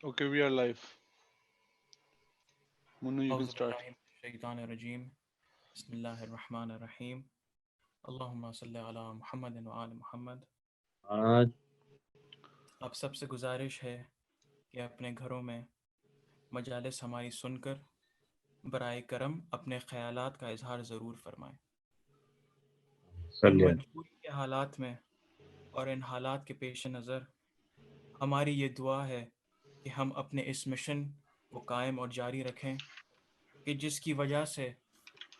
Okay, we are live. Munu, you can اعوذ start. باللہ من الشیطان الرجیم بسم اللہ الرحمن الرحیم اللہم صلی علی محمد وآل محمد۔ آج آپ سب سے گزارش ہے کہ اپنے گھروں میں مجالس ہماری سن کر برائے کرم اپنے خیالات کا اظہار ضرور فرمائیں۔ ان صلی اللہ مجبوری کے حالات میں اور ان حالات کے پیش نظر ہماری یہ دعا ہے کہ ہم اپنے اس مشن کو قائم اور جاری رکھیں کہ جس کی وجہ سے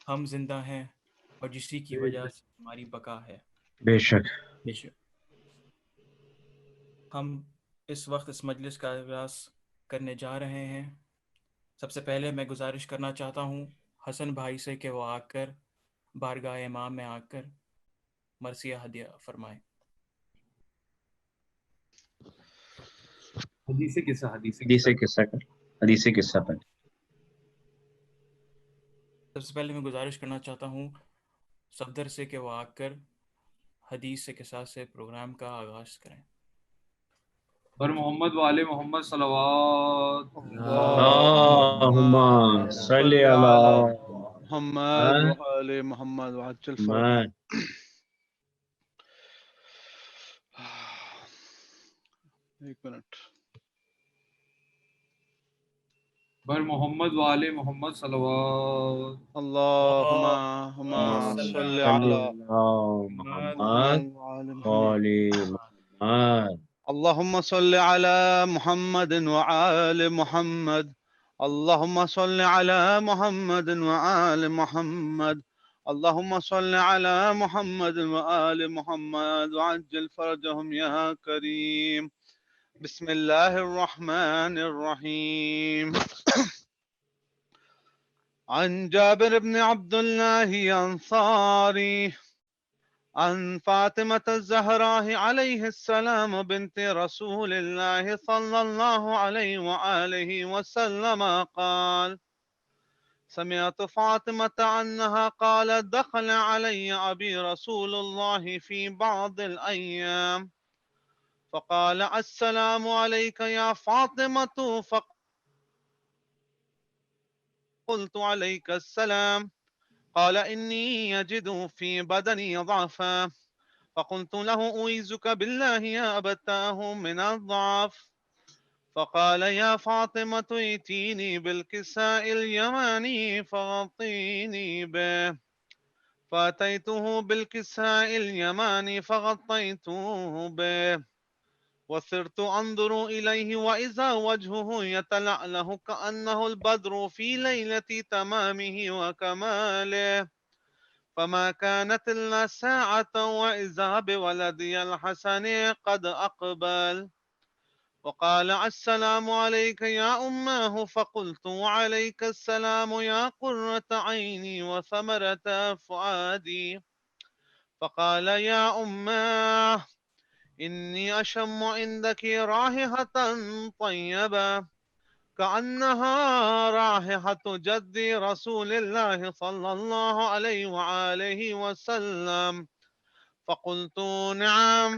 ہم زندہ ہیں اور جسی کی وجہ سے ہماری بقا ہے۔ بے شک ہم اس وقت اس مجلس کا آغاز کرنے جا رہے ہیں۔ سب سے پہلے میں گزارش کرنا چاہتا ہوں حسن بھائی سے کہ وہ آ کر بارگاہ امام میں آ کر مرثیہ ہدیہ فرمائیں۔ حدیث قصہ کر حدیث قصہ پر سب سے پہلے میں گزارش کرنا چاہتا ہوں صفدر سے کہ وہ آ کر حدیث کے ساتھ سے پروگرام کا آغاز کریں۔ بر محمد والے محمد صلوات اللہم صلی علی محمد وآل محمد وعجل فرج. محمد۔ ایک منٹ. بر محمد والے محمد صلوات اللہم صلی صل علی علی محمد محمد وآل محمد. علی محمد اللهم صل على محمد وآل محمد. اللهم صل على محمد وآل محمد. اللهم صل على محمد وآل محمد وعجل فرجهم يا كريم. بسم الله الرحمن الرحيم. عن جابر بن عبد الله الأنصاري عن فاطمة الزهراء عليه السلام بنت رسول الله صلى الله عليه وآله وسلم قال: سمعت فاطمة أنها قالت: دخل علي أبي رسول الله في بعض الأيام فقال: السلام عليك يا فاطمة. فقلت: عليك السلام. قال: إني يجد في بدني ضعفا. فقلت له: أعيذك بالله يا أبتاه من الضعف. فقال: يا فاطمة ائتيني بالكساء اليماني فغطيني به. فأتيته بالكساء اليماني فغطيته به وصرت أنظر إليه وإذا وجهه يتلألأ كأنه البدر في ليلة تمامه وكماله. فما كانت إلا ساعة وإذا بولدي الحسن قد أقبل وقال: السلام عليك يا أماه. فقلت: وعليك السلام يا قرة عيني وثمرة فؤادي. فقال: يا أماه إني أشم عندك رائحة طيبة كأنها رائحة جد رسول الله صلى الله عليه وآله وسلم. فقلت: نعم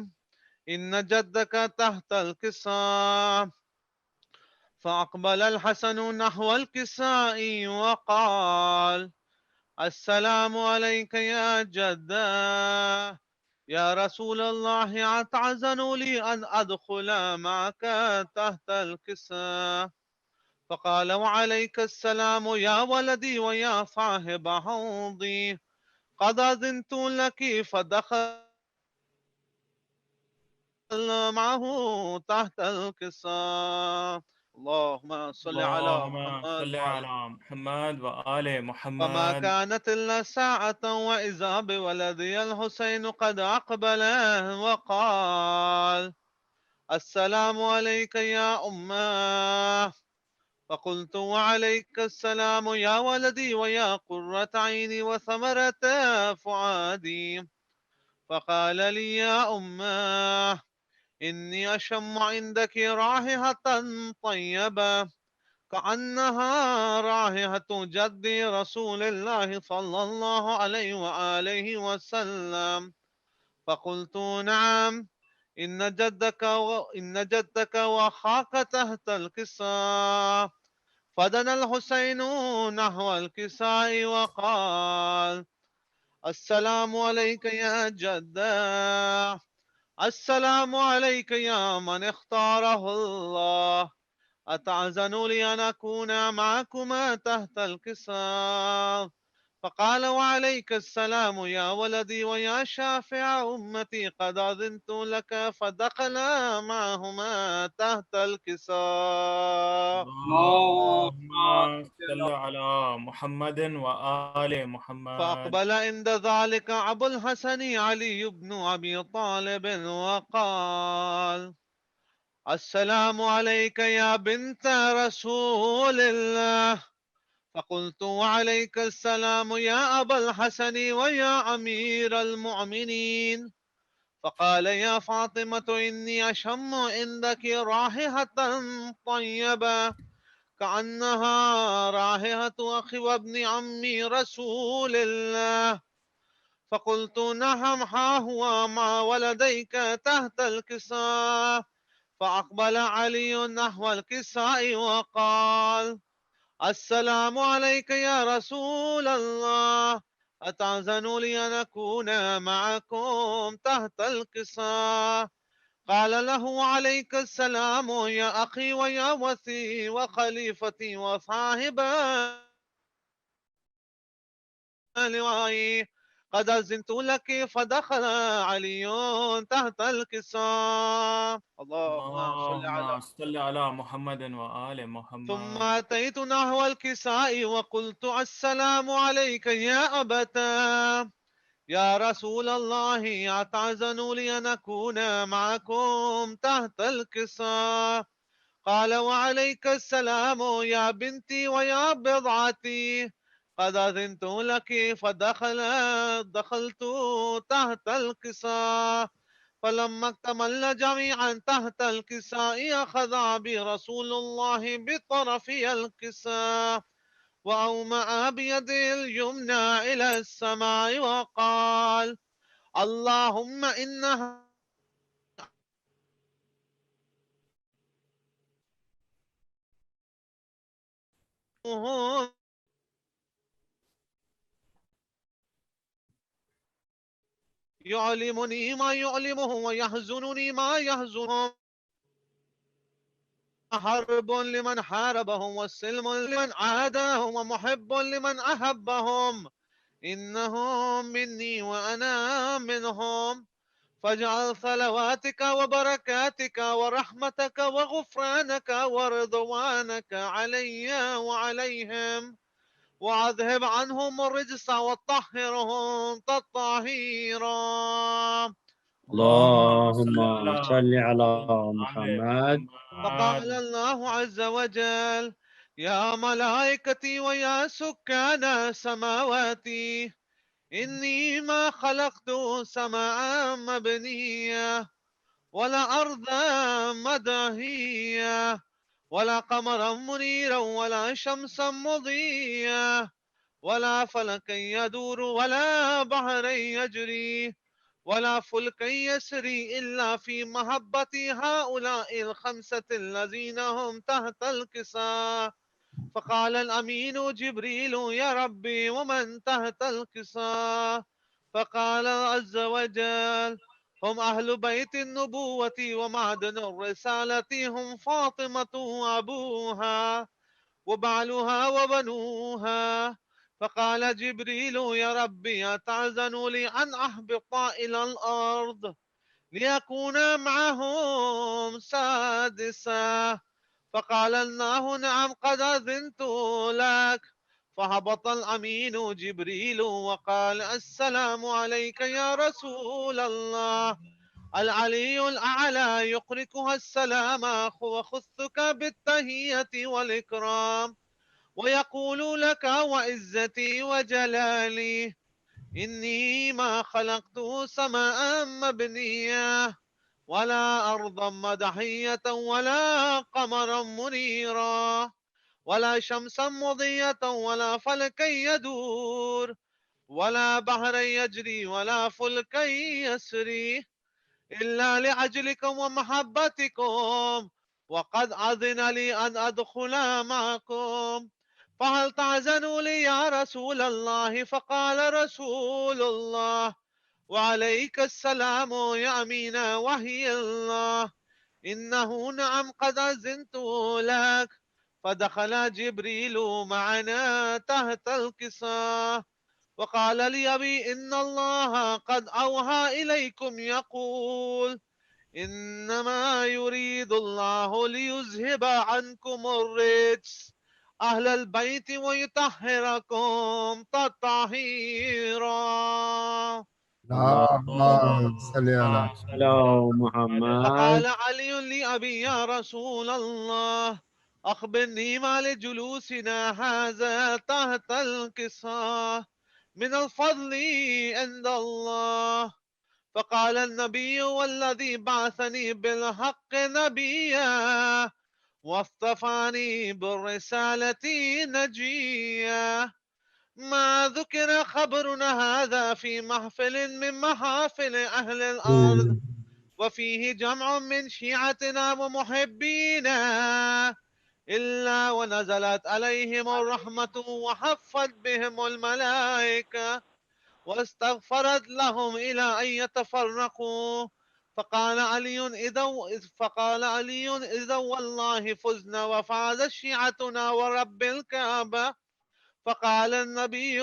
إن جدك تحت الكساء. فأقبل الحسن نحو الكساء وقال: السلام عليك يا جدة. يا رسول الله أتعزن لي أن أدخل معك تحت الكساء؟ فقال: وعليك السلام يا ولدي ويا صاحب حوضي. قد أذنت لك. فدخل معه تحت الكساء. اللهم صل على اللہم محمد صلی وعلى. علی محمد وآل فما محمد۔ كانت إلا ساعة وإذا بولدي الحسين قد أقبل وقال: السلام عليك يا أماه. فقلت: وعليك السلام يا ولدي ويا قرة عيني وثمرة فؤادي. فقال لي: يا أماه إني أشم عندك رائحة طيبة كأنها رائحة جد رسول الله صلى الله عليه وآله وسلم. فقلت: نعم إن جدك وأخاك تحت الكساء. فدنا الحسين نحو الكساء وقال: السلام عليك يا جداه، السلام عليك يا من اختاره الله، أتعزن لي أن أكون معكما تحت الكساء؟ فقال: وعليك السلام يا ولدي ويا شافع أمتي، قد أذنت لك. فدخلا معهما تحت الكساء. اللهم صل على محمد وآل محمد. فأقبل عند ذلك أبو الحسن علي بن أبي طالب وقال: السلام عليك يا بنت رسول الله. فقلت: وعليك السلام يا أبا الحسن ويا أمير المؤمنين. فقال: يا فاطمة إني أشم عندك رائحة طيبة كأنها رائحة أخي وابن عمي رسول الله. فقلت: نعم، ها هو مع ولديك تحت الكساء. فأقبل علي نحو الكساء وقال: السلام عليك يا رسول الله، أتأذن لي أن أكون معكم تحت الكساء؟ قال له: عليك السلام يا أخي ويا وثي وخليفتي وصاحب لوائي، قد أذنت لك. فدخل علي تحت الكساء. اللهم صل على اللهم صل على محمد وآل ثم محمد. أتيت نحو الكساء وقلت: السلام عليك يا أبتاه، يا رسول الله، أتعزن لي أن أكون معكم تحت الكساء؟ قال: وعليك السلام يا بنتي ويا بضعتي، قد أذنت لك. دخلت تحت الكساء. فلما اكتملنا جميعا تحت الكساء أخذ برسول الله بطرفي الكساء وأومأ بيده اليمنى إلى السماء وقال: اللهم إنها يعلمني ما يعلمه ويحزنني ما يحزنهم، حرب لمن حاربهم والسلم لمن عاداهم ومحب لمن أحبهم، إنهم مني وأنا منهم. فاجعل صلواتك وبركاتك ورحمتك وغفرانك ورضوانك علي وعليهم، وأذهب عنهم الرجس وطهرهم تطهيرا. اللهم على صل على آل محمد. فقال محمد. الله عز وجل: يا ملائكتي ويا سكان سماواتي، إني ما خلقت سماء مبنية ولا أرضا مدهية ولا قمرا منيرا ولا شمسا مضية ولا فلكا يدور ولا بحرا يجري ولا فلكا يسري إلا في محبة هؤلاء الخمسة الذين هم تحت الكساء. فقال الأمين جبريل: يا ربي ومن تحت الكساء؟ فقال عز وجل: هم أهل بيت النبوة ومعدن الرسالة، هم فاطمة وأبوها وبعلها وبنوها. فقال جبريل: يا ربي أتعزن لي أن أهبط إلى الأرض ليكون معهم سادسا؟ فقال الله: نعم، قد أذنت لك. فهبط الأمين جبريل وقال: السلام عليك يا رسول الله. العلي الأعلى يقرئها السلام وخصك بالتهية والإكرام، ويقول لك: وعزتي وجلالي إني ما خلقت سماء مبنية ولا أرضا مدحية ولا قمرا منيرا ولا شمسا مضية ولا فلكا يدور ولا بحرا يجري ولا فلكا يسري إلا لأجلكم ومحبتكم، وقد أذن لي أن أدخل معكم، فهل تعزنوا لي يا رسول الله؟ فقال رسول الله: وعليك السلام يا أمين وحي الله، إنه نعم قد أذنت لك. فدخل جبريل معنا تحت الكساء، وقال لي أبي: إن الله قد أوحى إليكم يقول: إنما يريد الله ليذهب عنكم الرجس أهل البيت ويطهركم تطهيرا. اللهم صل على محمد. فقال علي لأبي: يا رسول الله، أخبرني ما لجلوسنا هذا تحت الكساء من الفضل عند الله. فقال النبي: والذي بعثني بالحق نبيا واصطفاني بالرسالة نجيا، ما ذكر خبرنا هذا في محفل من محافل أهل الأرض، وفيه جمع من شيعتنا ومحبينا، إلا ونزلت عليهم الرحمة وحفت بهم الملائكة واستغفرت لهم إلى أن يتفرقوا. فقال علي: إذا والله فزنا وفاز شيعتنا ورب الكعبة. فقال النبي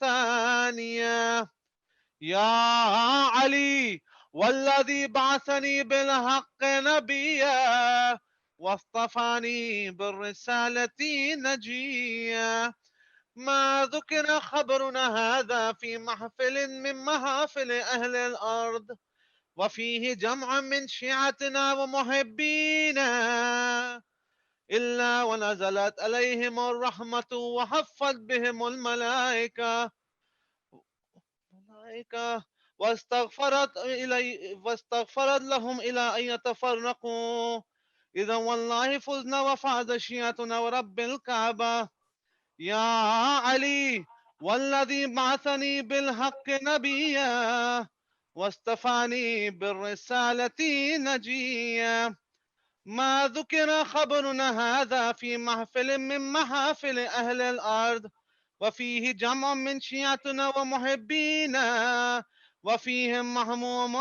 ثانيا: يا علي، والذي بعثني بالحق نبيا واصطفاني بالرسالة نجيا، ما ذكر خبرنا هذا في محفل من محافل أهل الأرض، وفيه جمع من شيعتنا ومحبينا، إلا ونزلت عليهم الرحمة وحفت بهم الملائكة واستغفرت لهم إلى أن يتفرقوا. إذا والله فزنا وفاز شيعتنا ورب الكعبة. يا علي، والذي بعثني بالحق نبيا واصطفاني بالرسالة نجيا، ما ذكر خبرنا هذا في محفل من محافل أهل الأرض، وفيه جمع من شيعتنا ومحبينا، وفيهم مهموم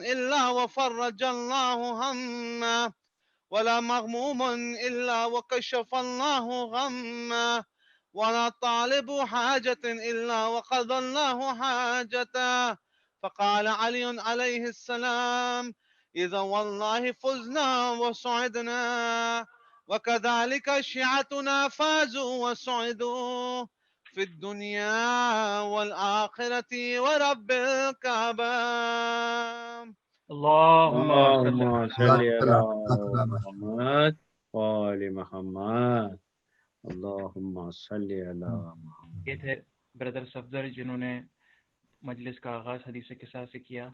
إلا وفرج الله همه، ولا مغموم إلا وكشف الله غمه، ولا طالب حاجة إلا وقضى الله حاجته. فقال علي عليه السلام: إذا والله فزنا وسعدنا، وكذلك شيعتنا فازوا وسعدوا في الدنيا والآخرة ورب الكعبة. اللهم صل على محمد وآل محمد. اللهم صل على محمد. یہ تھے بردر صفدر جنہوں نے مجلس کا آغاز حدیث قصہ سے کیا.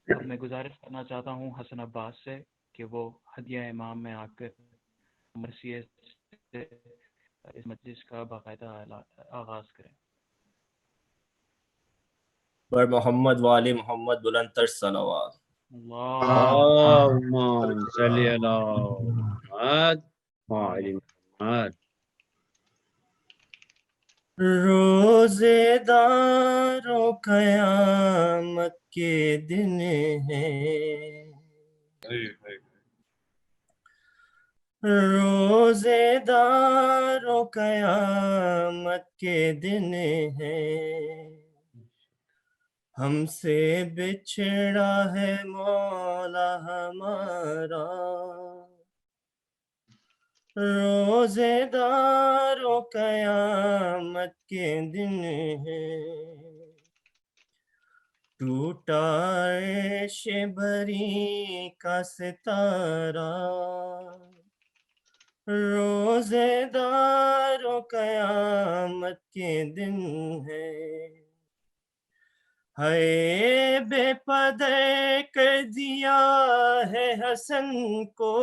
اب میں گزارش کرنا چاہتا ہوں حسن عباس سے کہ وہ ہدیہ امام میں آ کر مرثیے سے اس مجلس کا باقاعدہ آغاز کریں. بر محمد والی محمد بلند تر صلوات. اللهم صل على محمد وآل محمد. روزے داروں قیامت کے دن ہے، روزے داروں قیامت کے دن ہے، ہم سے بچھڑا ہے مولا ہمارا، روزے داروں قیامت کے دن ہے، ٹوٹا عیش بری کا ستارہ، روزے داروں قیامت کے دن ہے، ہے بے پدر کر دیا ہے حسن کو،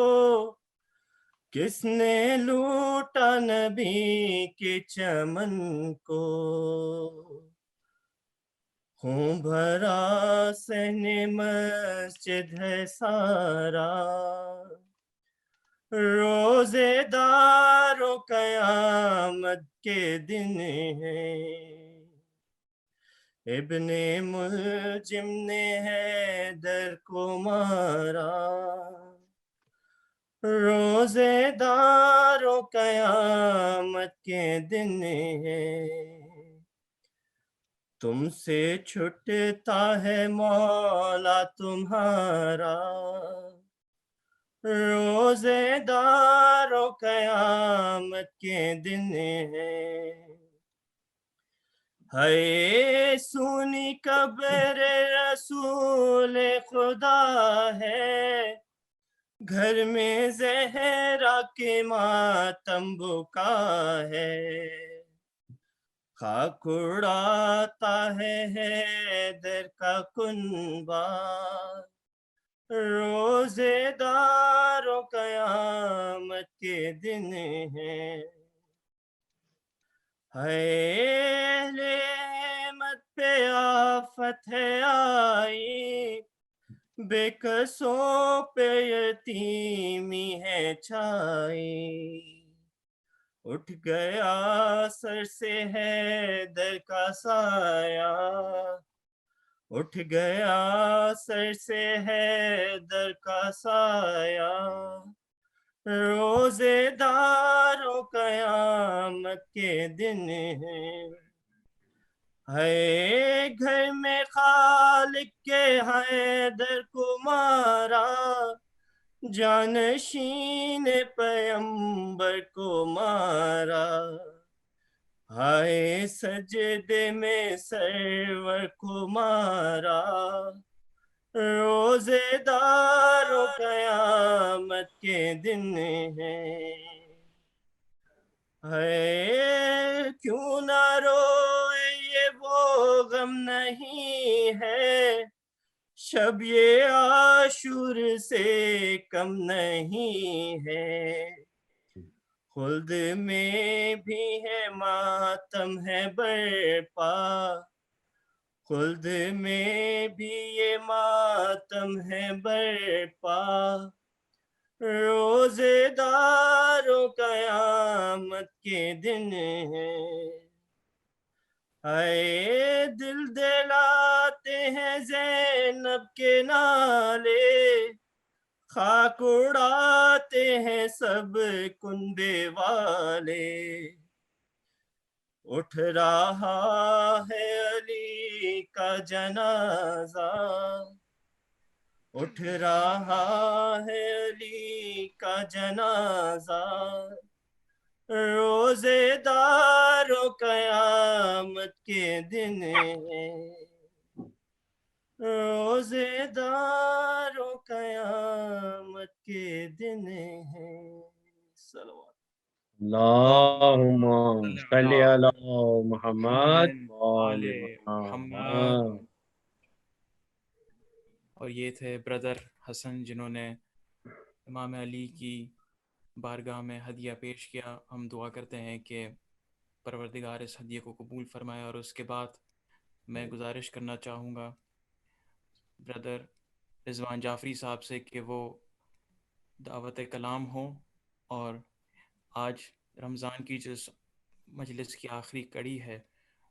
کس نے لوٹا نبی کے چمن کو، خون بھرا سہن مسجد ہے سارا، روزے دار و قیامت کے دن ہے، ابن ملجم نے حیدر کو مارا، روزے دار و قیامت کے دن ہے، تم سے چھٹتا ہے مولا تمہارا، روزے دار و قیامت کے دن ہے، ہے سونی قبر رسول خدا ہے، گھر میں زہرا کے ماتم بکا ہے، خاک اڑاتا ہے حیدر کا کنبہ، روزے دار و قیامت کے دن ہے، اہل احمد پہ آفت ہے آئی، بے کسوں پہ یتیمی ہے چھائی، اٹھ گیا سر سے حیدر کا سایہ، اٹھ گیا سر سے حیدر کا سایہ، روزے دار و قیامت کے دن ہے، گھر میں خالق کے حیدر کو مارا، جانشین پیمبر کو مارا، ہائے سجدے میں سرور کو مارا، روزے دار و قیامت کے دن ہے، کیوں نہ روئے یہ وہ غم نہیں ہے، شب یہ عاشور سے کم نہیں ہے، خلد میں بھی ہے ماتم ہے برپا، خلد میں بھی یہ ماتم ہے برپا، روزے دار و قیامت کے دن ہے، اے دل دلاتے ہیں زینب کے نالے، خاک اڑاتے ہیں سب کنبے والے، اٹھ رہا ہے علی کا جنازہ، اٹھ رہا ہے علی کا جنازہ، روزے دار و قیامت کے دن ہے، روزے دار و قیامت کے دن ہے، صلوات اللہم صلی علی محمد آل وآل محمد۔ محمد۔ اور یہ تھے بردر حسن جنہوں نے امام علی کی بارگاہ میں ہدیہ پیش کیا۔ ہم دعا کرتے ہیں کہ پروردگار اس ہدیے کو قبول فرمائے، اور اس کے بعد میں گزارش کرنا چاہوں گا بردر رضوان جعفری صاحب سے کہ وہ دعوت کلام ہو، اور آج رمضان کی جو مجلس کی آخری کڑی ہے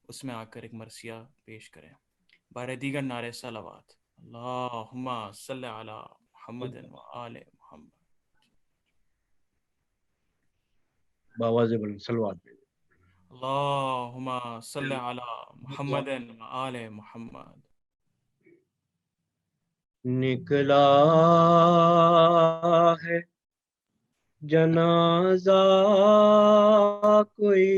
اس میں آ کر ایک مرثیہ پیش کریں۔ بارے دیگر نعرے صلوات، اللہم صلی علی محمد و آل محمد۔ بآواز بلند صلوات میں اللہم صلی علی محمد و آل محمد۔ نکلا ہے جنازہ کوئی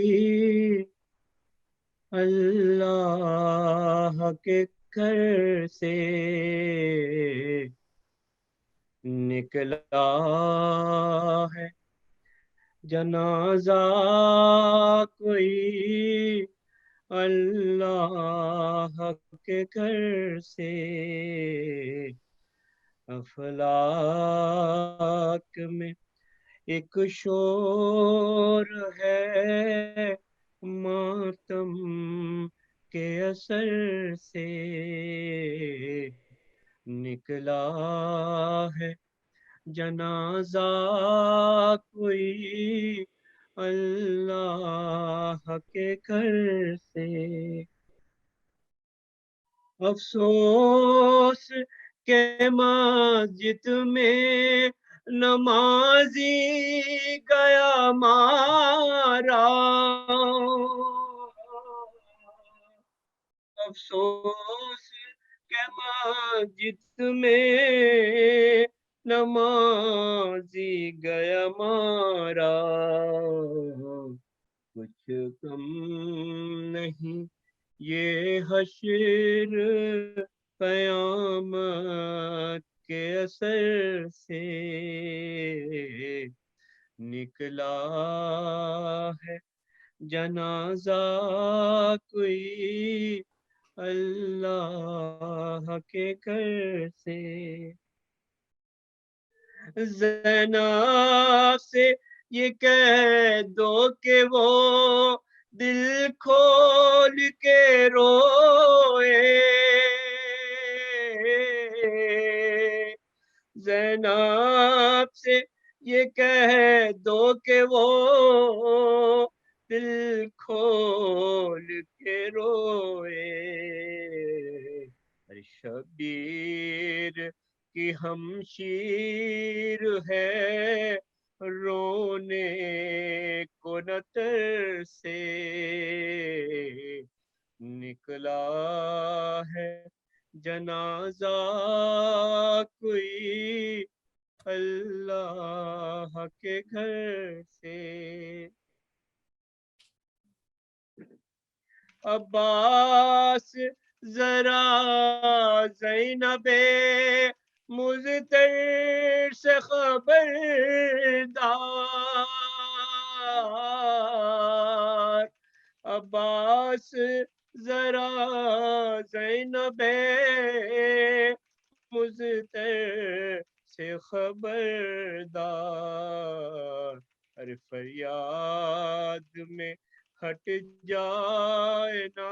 اللہ کے گھر سے، نکلا ہے جنازہ کوئی اللہ کے گھر سے، افلاک میں ایک شور ہے ماتم کے اثر سے نکلا ہے جنازہ کوئی اللہ کے گھر سے. افسوس کہ مسجد میں نمازی گیا مارا. افسوس کہ مسجد میں نمازی گیا مارا. کچھ کم نہیں یہ حشر قیامت کے اثر سے نکلا ہے جنازہ کوئی اللہ کے گھر سے. زینب سے یہ کہہ دو کہ وہ دل کھول کے روئے. زینب سے یہ کہہ دو کہ وہ دل کھول کے روئے. شبیر کی ہمشیر ہے رونے کو نتر سے نکلا ہے جنازہ کوئی اللہ کے گھر سے. عباس ذرا زینب مضطر سے خبردار. عباس ذرا زینب مضطر سے خبردار. ارے فریاد میں ہٹ جائے نا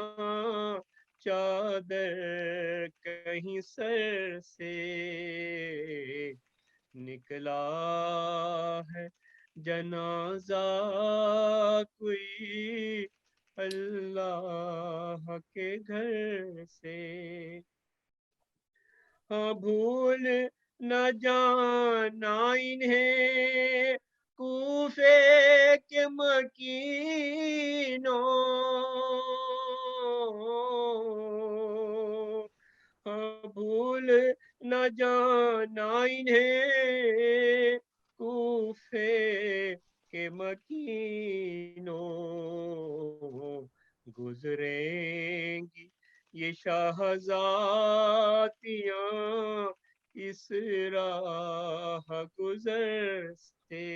چادر کہیں سر سے نکلا ہے جنازہ کوئی اللہ کے گھر سے. ہاں بھول نہ جانا انہیں کوفے کے مکینوں. ہاں بھول نہ جانا انہیں کوفے کے مکینوں. گزریں گی یہ شہزادیاں اس راہ گزر سے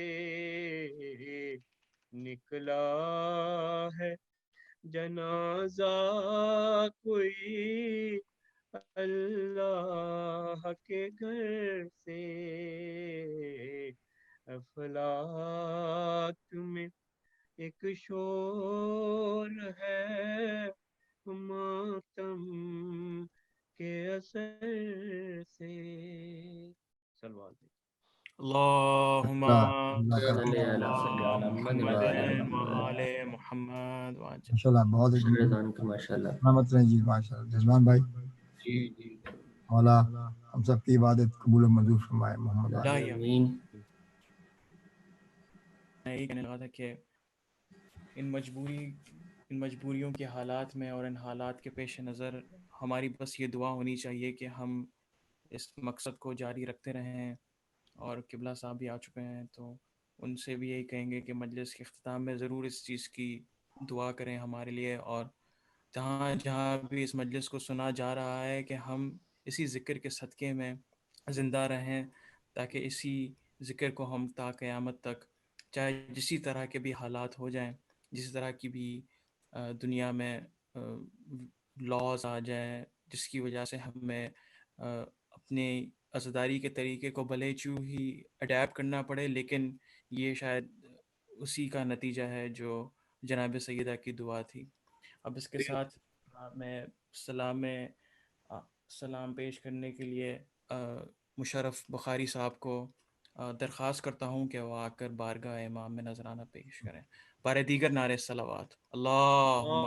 نکلا ہے جنازہ کوئی اللہ کے گھر سے. افلاک میں ایک شور ہے ماتم کے اثر سے. سلوات. اللہم صلی علی محمد محمد وآل محمد. ماشاءاللہ بہت ماشاءاللہ. سلامت رہیں جی. ماشاءاللہ رضوان بھائی جی جی مولا ہم سب کی عبادت قبول و منظور فرمائے. محمد علی. آمین. میں یہی کہنے لگا تھا کہ ان مجبوریوں کے حالات میں اور ان حالات کے پیش نظر ہماری بس یہ دعا ہونی چاہیے کہ ہم اس مقصد کو جاری رکھتے رہیں. اور قبلہ صاحب بھی آ چکے ہیں تو ان سے بھی یہی کہیں گے کہ مجلس کے اختتام میں ضرور اس چیز کی دعا کریں ہمارے لیے، اور جہاں جہاں بھی اس مجلس کو سنا جا رہا ہے کہ ہم اسی ذکر کے صدقے میں زندہ رہیں، تاکہ اسی ذکر کو ہم تا قیامت تک، چاہے جسی طرح کے بھی حالات ہو جائیں، جس طرح کی بھی دنیا میں لاز آ جائیں جس کی وجہ سے ہمیں اپنے عزاداری کے طریقے کو بھلے چوں ہی اڈیپٹ کرنا پڑے، لیکن یہ شاید اسی کا نتیجہ ہے جو جناب سیدہ کی دعا تھی. اب اس کے ساتھ میں سلام پیش کرنے کے لیے مشرف بخاری صاحب کو درخواست کرتا ہوں کہ وہ آ کر بارگاہ امام میں نذرانہ پیش کریں. بارے دیگر نعرے صلوات. اللہم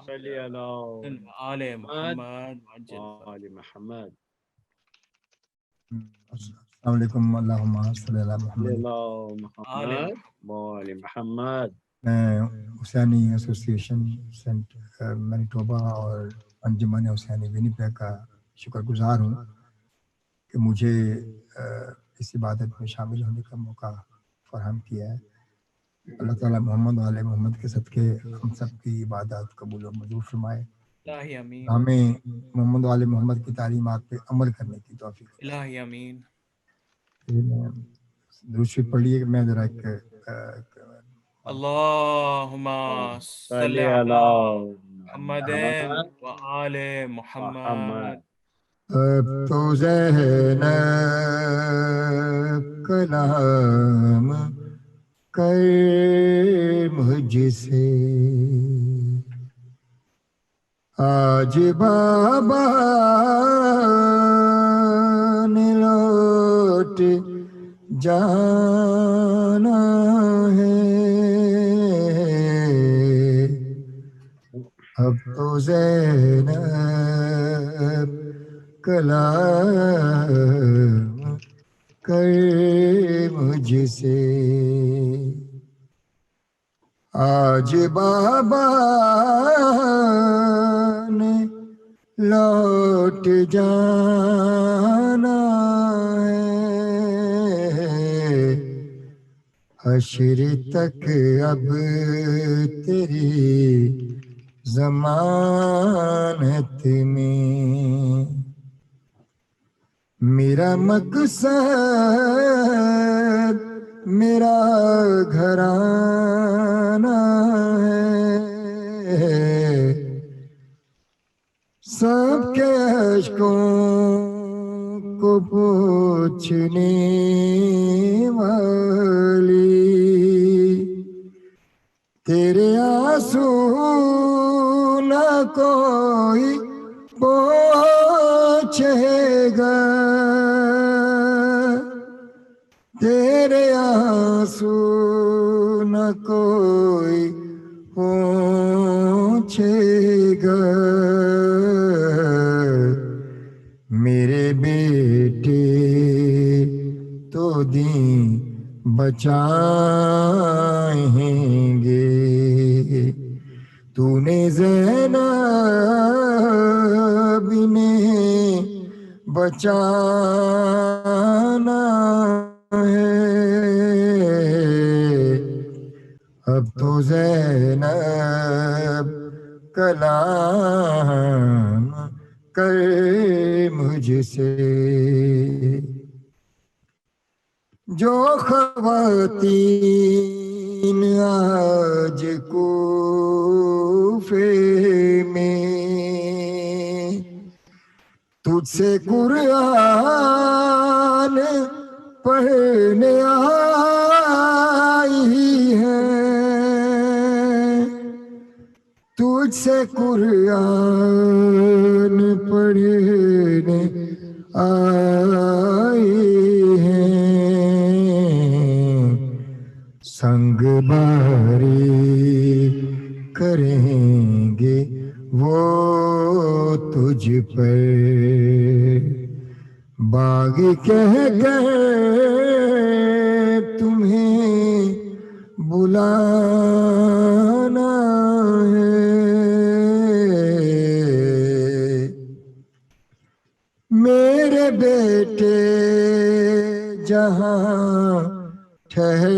صلی علی آل محمد آل محمد. السلام علیکم. اللہم صلی علی محمد. محمد وآل محمد. میں حسینی ایسوسی ایشن سینٹر مینیٹوبا اور انجمن حسینی ونیپیگ کا شکر گزار ہوں کہ مجھے اس عبادت میں شامل ہونے کا موقع فراہم کیا ہے. اللہ تعالیٰ محمد و آل محمد کے صدقے ہم سب کی عبادات قبول و منظور فرمائے. الہی امین. ہمیں محمد و آل محمد کی تعلیمات پہ عمل کرنے کی توفیق. الہی امین. درود شریف پڑھ لیے کہ میں ذرا ایک اللہم صلی علی محمد و آل محمد. اب تو زینب کلام کر مجھ سے آج بابا نے لوٹ جانا ہے. اب تو زینب کلام کر مجھ سے آج بابا نے لوٹ جانا ہے. حشر تک اب تیری ضمانت میں میرا مقصد میرا گھرانہ ہے. سب کے اشکوں کو پوچھنے والی تیرے آنسو نہ کوئی پوچھے گا. تیرے آنسو نہ کوئی پوچھے گا. میرے بیٹے تو دین بچائیں گے. تو نے زینب انہیں بچانا ہے. اب تو زینب کلام کر مجھ سے. جو خواتین آج کوفے میں تجھ سے قرآن پڑھنے آئی ہیں تجھ سے قرآن پڑھنے آئی ہیں. سنگ باری کریں گے وہ تجھ پر باغ کہہ کر تمہیں بلانا ہے. میرے بیٹے جہاں ٹھہر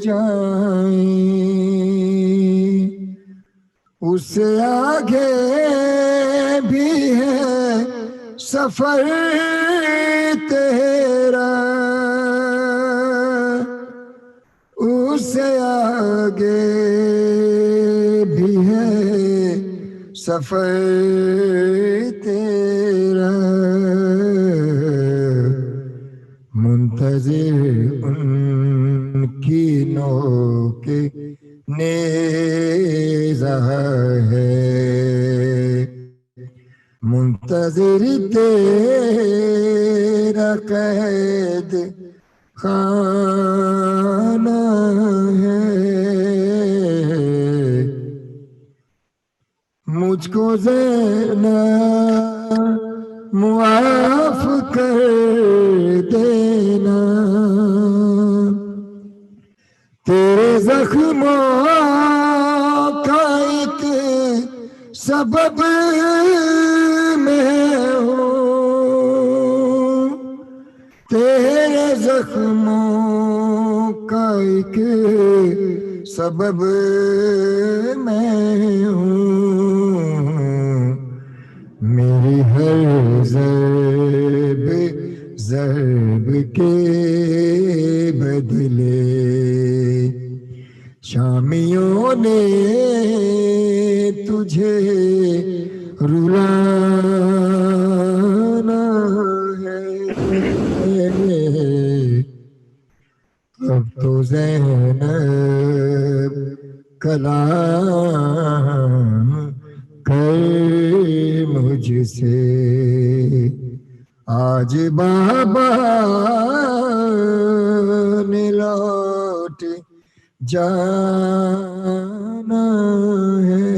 جائیں اس سے آگے بھی ہے سفر تیرا. اس سے آگے بھی ہے سفر تیرا. منتظر ان کی نوک نیزہ ہے تیرا قید خانہ ہے، مجھ کو زینب معاف کر دینا، تیرے زخموں کا ایک سبب میں ہوں، تیرے زخموں کا ایک سبب میں ہوں، میری ہر ضرب کے بدلے شامیوں نے تجھے رلانا ہے، اب تو زینب کلام کر مجھ سے، آج بابا نے لوٹ جانا ہے،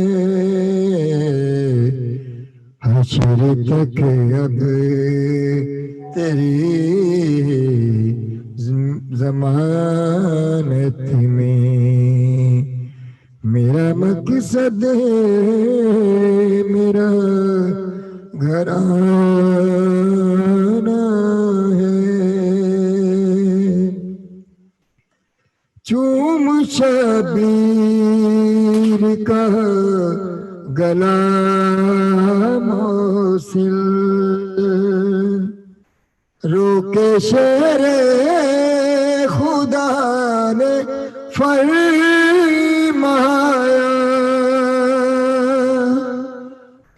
حشر تک اب تیری ضمانت میں، میرا مقصد میرا گھرانہ ہے، چوم شبیر کا گلا موصل، روکے شیر خدا نے فرمایا،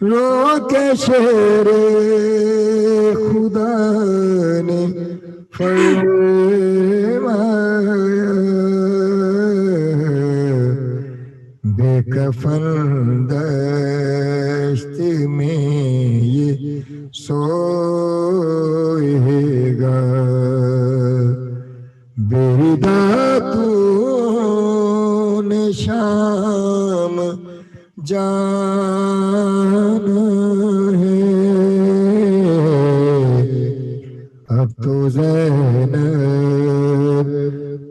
روکے شیر خدا نے فرمایا، بے کفن دشت میں یہ سوئے گا، بیداتوں نے شام جانا ہے، اب تو زینب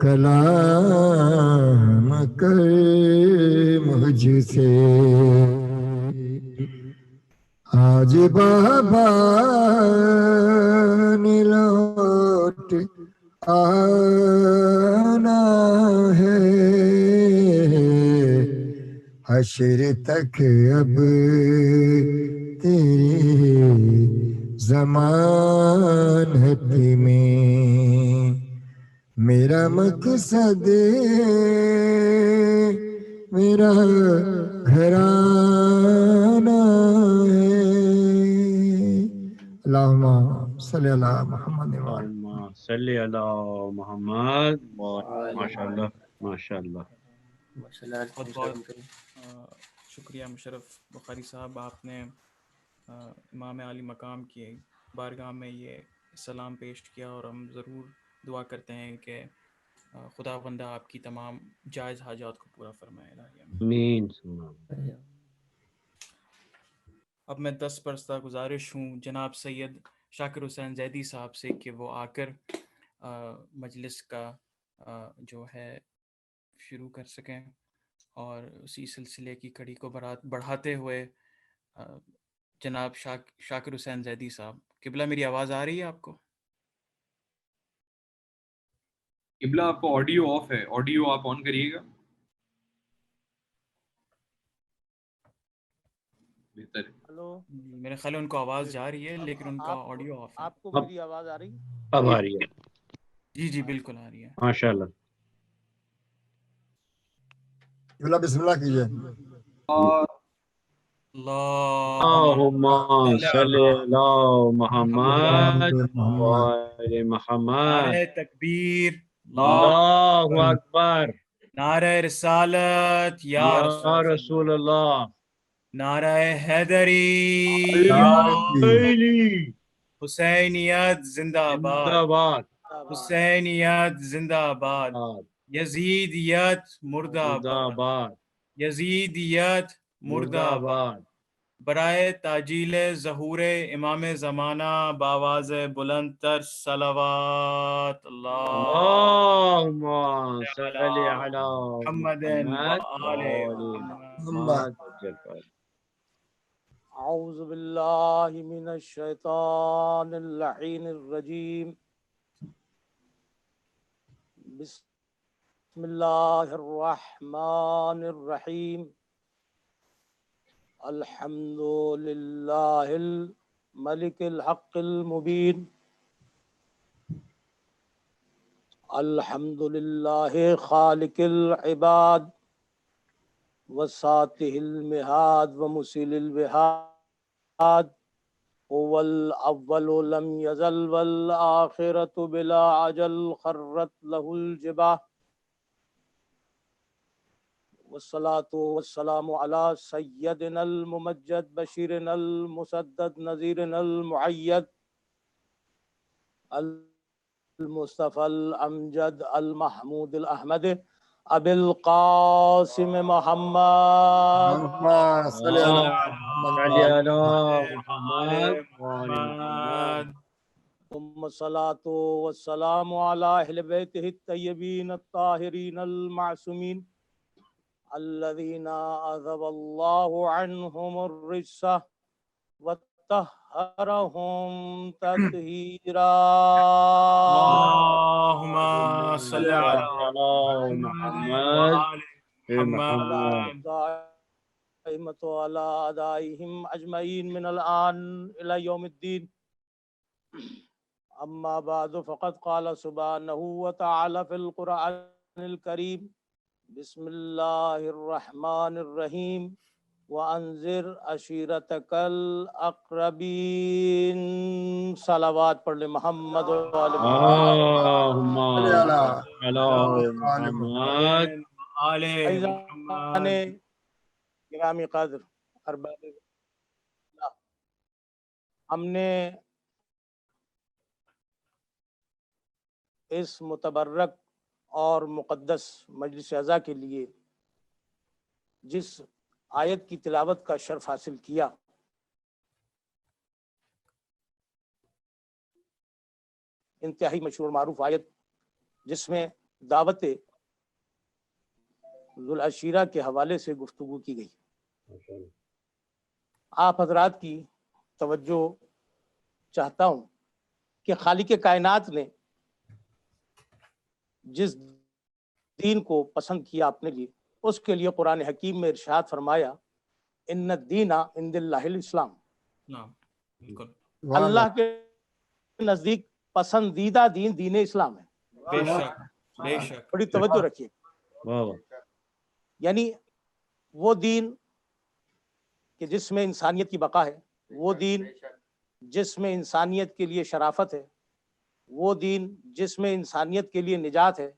کلام کر مجھ سے، آج بابا نے لوٹ آنا ہے، حشر تک اب تیری ضمانت میں، میرا مقصد میرا گھرانہ ہے، اللہم صلی اللہ محمد اللہم صلی علی محمد، ماشاء اللہ ماشاء اللہ۔ بہت بہت شکریہ مشرف بخاری صاحب، آپ نے امام عالی مقام کی بارگاہ میں یہ سلام پیش کیا، اور ہم ضرور دعا کرتے ہیں کہ خدا بندہ آپ کی تمام جائز حاجات کو پورا فرمائے۔ آمین۔ اب میں 10 پرستہ گزارش ہوں جناب سید شاکر حسین زیدی صاحب سے کہ وہ آ کر مجلس کا جو ہے شروع کر سکیں، اور اسی سلسلے کی کڑی کو بڑھاتے ہوئے جناب شاکر حسین زیدی صاحب۔ قبلہ میری آواز آ رہی ہے آپ کو؟ قبلہ آپ کو آڈیو آف ہے، آڈیو آپ آن کریے گا، بہتر ہے۔ ہلو، میرے خیال ہے ان کو آواز جا رہی ہے لیکن ان کا آڈیو آف ہے۔ آپ کو میری آواز آ رہی ہے؟ اب آ رہی ہے، جی جی بالکل آ رہی ہے، ماشاء اللہ۔ بسم اللہ کیجئے۔ اللہم صلی علی محمد وآل محمد۔ نعرہ تکبیر، اللہ اکبر، نعرہ رسالت یا رسول اللہ، نعرہ حیدری، علی حسینیت زندہ باد، زندہ حسینیت زندہ باد، باد، یزیدیت مردہ زندہ باد، باد، یزیدیت مردہ باد۔ باد۔ برائے تاجیل ظہور امام زمانہ بآواز بلند تر صلوات اللہم صلی علی محمد محمد وآل وآل محمد۔ محمد۔ اعوذ باللہ من الشیطان اللعین الرجیم، بسم اللہ الرحمن الرحیم، الحمد للہ الملک الحق المبین، الحمد للہ خالق العباد وساتہ المہاد ومسیل الوہاد، هو الاول لم یزل والآخرۃ بلا عجل خرت له الجباہ، والصلاة والسلام على سیدنا الممجد بشیرنا المسدد نذیرنا المعید المصطفى الامجد المحمود الاحمد ابی القاسم محمد صلی اللہ صلی علی محمد وآل محمد۔ ثم الصلاة والسلام على اہل بیتہ الطیبین الطاہرین المعصومین الذین اذهب اللہ عنہم الرجس وطہرہم تطہیرا۔ اللہم صلی علی محمد محمد۔ دائمۃ علی ادائہم اجمعین من الآن الی یوم الدین، اما بعد فقد قال سبحانہ وتعالی فی القرآن الکریم، بسم اللہ الرحمن الرحیم، وانذر عشیرتک الاقربین۔ صلوات پڑھ لیں محمد وآل اللہم صلی علی محمد۔ آل محمد۔ محمد۔ گرامی قدر ارباب، ہم نے اس متبرک اور مقدس مجلس عزا کے لیے جس آیت کی تلاوت کا شرف حاصل کیا، انتہائی مشہور معروف آیت جس میں دعوت ذوالعشیرہ کے حوالے سے گفتگو کی گئی، آپ حضرات کی توجہ چاہتا ہوں کہ خالق کائنات نے جس دین کو پسند کیا اپنے لیے، اس کے لیے قرآن حکیم میں ارشاد فرمایا، ان الدین عند اللہ الاسلام، نعم بالکل، اللہ کے نزدیک پسندیدہ دین دین اسلام ہے۔ بے شک بے شک۔ بڑی توجہ رکھیے، یعنی وہ دین کہ جس میں انسانیت کی بقا ہے، وہ دین جس میں انسانیت کے لیے شرافت ہے، وہ دین جس میں انسانیت کے لیے نجات ہے،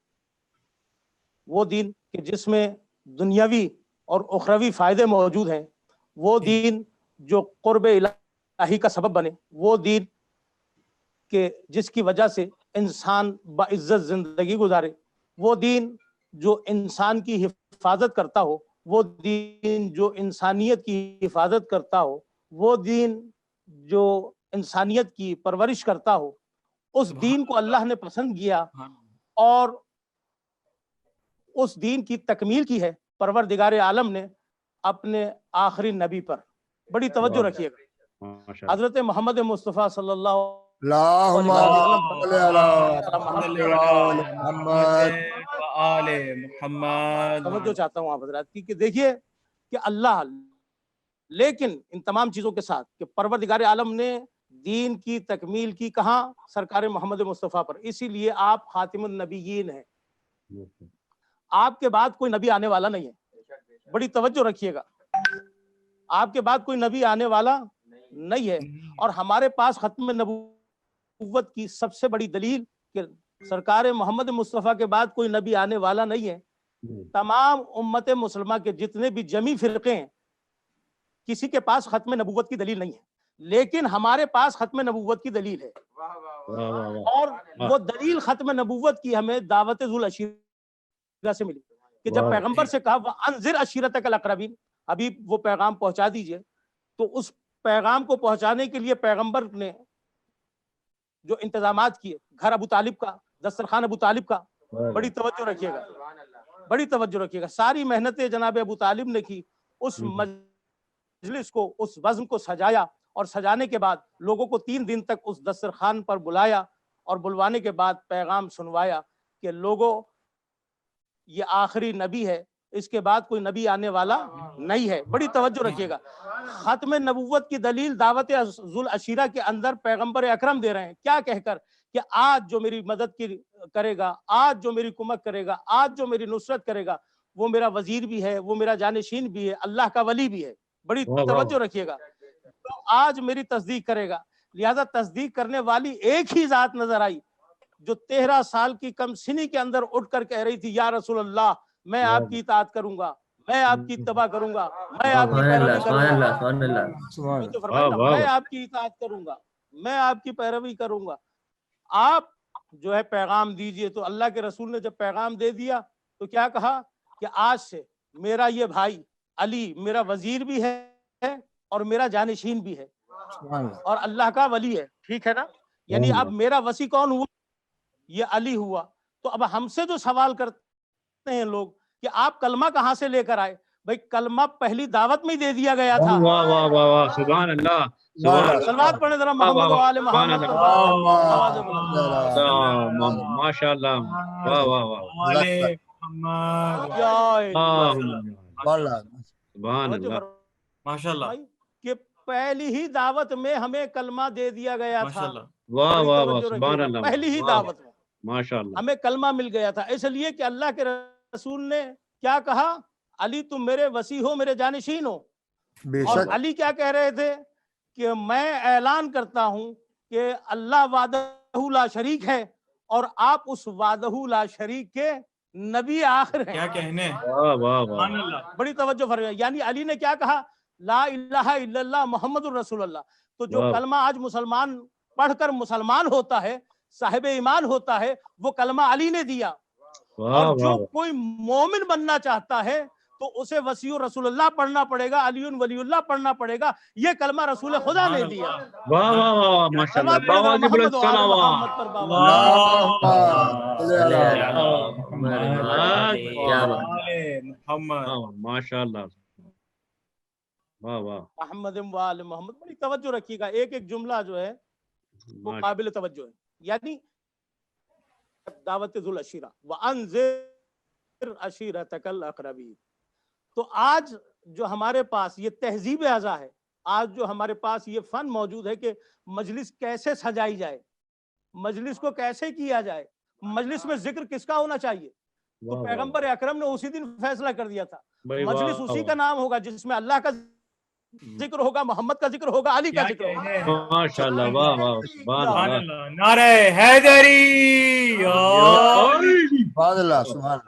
وہ دین کہ جس میں دنیاوی اور اخروی فائدے موجود ہیں، وہ دین جو قرب الہی کا سبب بنے، وہ دین کہ جس کی وجہ سے انسان باعزت زندگی گزارے، وہ دین جو انسان کی حفاظت کرتا ہو، وہ دین جو انسانیت کی حفاظت کرتا ہو، وہ دین جو انسانیت کی پرورش کرتا ہو، اس دین کو اللہ نے پسند کیا اور اس دین کی تکمیل کی ہے پروردگار عالم نے اپنے آخری نبی پر۔ بڑی توجہ رکھیے گا، حضرت محمد مصطفیٰ صلی اللہ اللہم صلی علی محمد وآل محمد۔ توجہ چاہتا ہوں آپ حضرات کی کہ دیکھیے کہ اللہ، لیکن ان تمام چیزوں کے ساتھ کہ پروردگار عالم نے دین کی تکمیل کی کہاں؟ سرکار محمد مصطفیٰ پر، اسی لیے آپ خاتم النبیین ہیں، آپ کے بعد کوئی نبی آنے والا نہیں ہے۔ بڑی توجہ رکھیے گا، آپ کے بعد کوئی نبی آنے والا نہیں ہے، اور ہمارے پاس ختم نبوت کی سب سے بڑی دلیل کہ سرکار محمد مصطفیٰ کے بعد کوئی نبی آنے والا نہیں ہے۔ تمام امت مسلمہ کے جتنے بھی جمی فرقے ہیں، کسی کے پاس ختم نبوت کی دلیل نہیں ہے، لیکن ہمارے پاس ختم نبوت کی دلیل ہے، واہ واہ واہ اور وہ دلیل ختم نبوت کی ہمیں دعوت ذو العشیرہ سے ملی کہ جب واہ پیغمبر سے کہا وَأَنذِرْ عَشِيرَتَكَ الْأَقْرَبِينَ، ابھی وہ پیغام پہنچا دیجئے، تو اس پیغام کو پہنچانے کے لیے پیغمبر نے جو انتظامات کیے، گھر ابو طالب کا، دسترخوان ابو طالب کا، بڑی توجہ رکھیے گا، بڑی توجہ رکھیے گا، ساری محنتیں جناب ابو طالب نے کی، اس مجلس کو، اس بزم کو سجایا، اور سجانے کے بعد لوگوں کو 3 دن تک اس دسترخوان پر بلایا، اور بلوانے کے بعد پیغام سنوایا کہ لوگوں یہ آخری نبی ہے، اس کے بعد کوئی نبی آنے والا نہیں ہے۔ بڑی توجہ رکھیے گا، ختم نبوت کی دلیل دعوت ذو العشیرہ کے اندر پیغمبر اکرم دے رہے ہیں، کیا کہہ کر کہ آج جو میری مدد کی کرے گا، آج جو میری کمک کرے گا، آج جو میری نصرت کرے گا، وہ میرا وزیر بھی ہے، وہ میرا جانشین بھی ہے، اللہ کا ولی بھی ہے۔ بڑی توجہ رکھیے گا، تو آج میری تصدیق کرے گا، لہذا تصدیق کرنے والی ایک ہی ذات نظر آئی جو 13 سال کی کم سنی کے اندر اٹھ کر کہہ رہی تھی یا رسول اللہ میں آپ کی اطاعت کروں گا، میں آپ کی اتباع کروں گا، میں آپ کی پیروی کروں گا، میں آپ کی اطاعت کروں گا، میں آپ کی پیروی کروں گا۔ آپ جو ہے پیغام دیجئے۔ تو اللہ کے رسول نے جب پیغام دے دیا تو کیا کہا کہ آج سے میرا یہ بھائی علی میرا وزیر بھی ہے اور میرا جانشین بھی ہے اور اللہ کا ولی ہے، ٹھیک ہے نا؟ یعنی اب میرا وسی کون ہوا؟ یہ علی ہوا۔ تو اب ہم سے جو سوال کرتے ہیں لوگ کہ آپ کلمہ کہاں سے لے کر آئے، بھئی کلمہ پہلی دعوت میں ہی دے دیا گیا تھا۔ واہ واہ واہ واہ، سبحان اللہ، سبحان اللہ، صلوات پڑھیں ذرا محمد و آل محمد پر، آواز بلند۔ ماشاء اللہ، واہ واہ واہ، سبحان اللہ، ماشاء اللہ، کہ پہلی ہی دعوت میں ہمیں کلمہ دے دیا گیا ماشاء تھا۔ اللہ، واہ واہ واہ، توجہ سبحان رکھیے گا، اللہ، پہلی ہی واہ، دعوت میں ماشاء اللہ، ہمیں کلمہ مل گیا تھا، اس لیے کہ اللہ کے رسول نے کیا کہا، علی تم میرے وسی ہو، میرے جانشین ہو۔ اور علی کیا کہہ رہے تھے کہ میں اعلان کرتا ہوں کہ اللہ وحدہ لا شریک ہے اور آپ اس وحدہ لا شریک کے نبی آخر ہیں۔ کیا کہنے، واہ واہ واہ، سبحان اللہ، بڑی توجہ فرمائیں، یعنی علی نے کیا کہا، لا الہ الا اللہ محمد الرسول اللہ۔ تو جو واہ، کلمہ آج مسلمان پڑھ کر مسلمان ہوتا ہے، صاحب ایمان ہوتا ہے، وہ کلمہ علی نے دیا۔ واہ اور جو واہ، کوئی مومن بننا چاہتا ہے تو اسے وسیع رسول اللہ پڑھنا پڑے گا، علی ولی اللہ پڑھنا پڑے گا، یہ کلمہ رسول خدا نے دیا۔ واہ واہ واہ، ماشاء اللہ، بواجب محمد و آل الصلوات، محمد پر بابا۔ محمد، ماشاء اللہ، واہ واہ، محمد و آل محمد، بڑی توجہ رکھیے گا، ایک ایک جملہ جو ہے وہ قابل توجہ ہے۔ یعنی دعوت ذو العشیرہ وَأَنذِرْ عَشِيرَتَكَ الْأَقْرَبِينَ۔ تو آج جو ہمارے پاس یہ تہذیب اعضا ہے، آج جو ہمارے پاس یہ فن موجود ہے کہ مجلس کیسے سجائی جائے، مجلس کو کیسے کیا جائے، مجلس میں ذکر کس کا ہونا چاہیے، تو پیغمبر اکرم نے اسی دن فیصلہ کر دیا تھا، مجلس اسی کا نام ہوگا جس میں اللہ کا ذکر ہوگا، محمد کا ذکر ہوگا، علی کا ذکر ہوگا۔ ماشاء اللہ، واہ واہ، سبحان اللہ، نعرہ حیدری، سبحان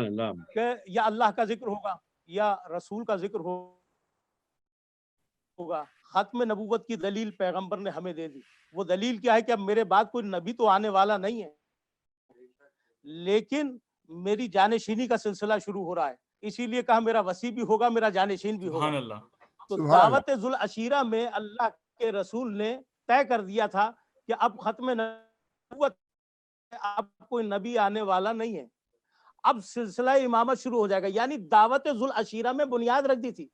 اللہ، کہ یا اللہ کا ذکر ہوگا یا رسول کا ذکر ہوگا۔ ختم نبوت کی دلیل پیغمبر نے ہمیں دے دی۔ وہ دلیل کیا ہے کہ اب میرے بعد کوئی نبی تو آنے والا نہیں ہے، لیکن میری جانشینی کا سلسلہ شروع ہو رہا ہے، اسی لیے کہا میرا وسی بھی ہوگا، میرا جانشین بھی ہوگا۔ سبحان اللہ، تو دعوت ذو العشیرہ میں اللہ کے رسول نے طے کر دیا تھا کہ اب ختم نبوت، اب کوئی نبی آنے والا نہیں ہے، اب سلسلہ امامت شروع ہو جائے گا۔ یعنی دعوت ذو العشیرہ میں بنیاد رکھ دی تھی،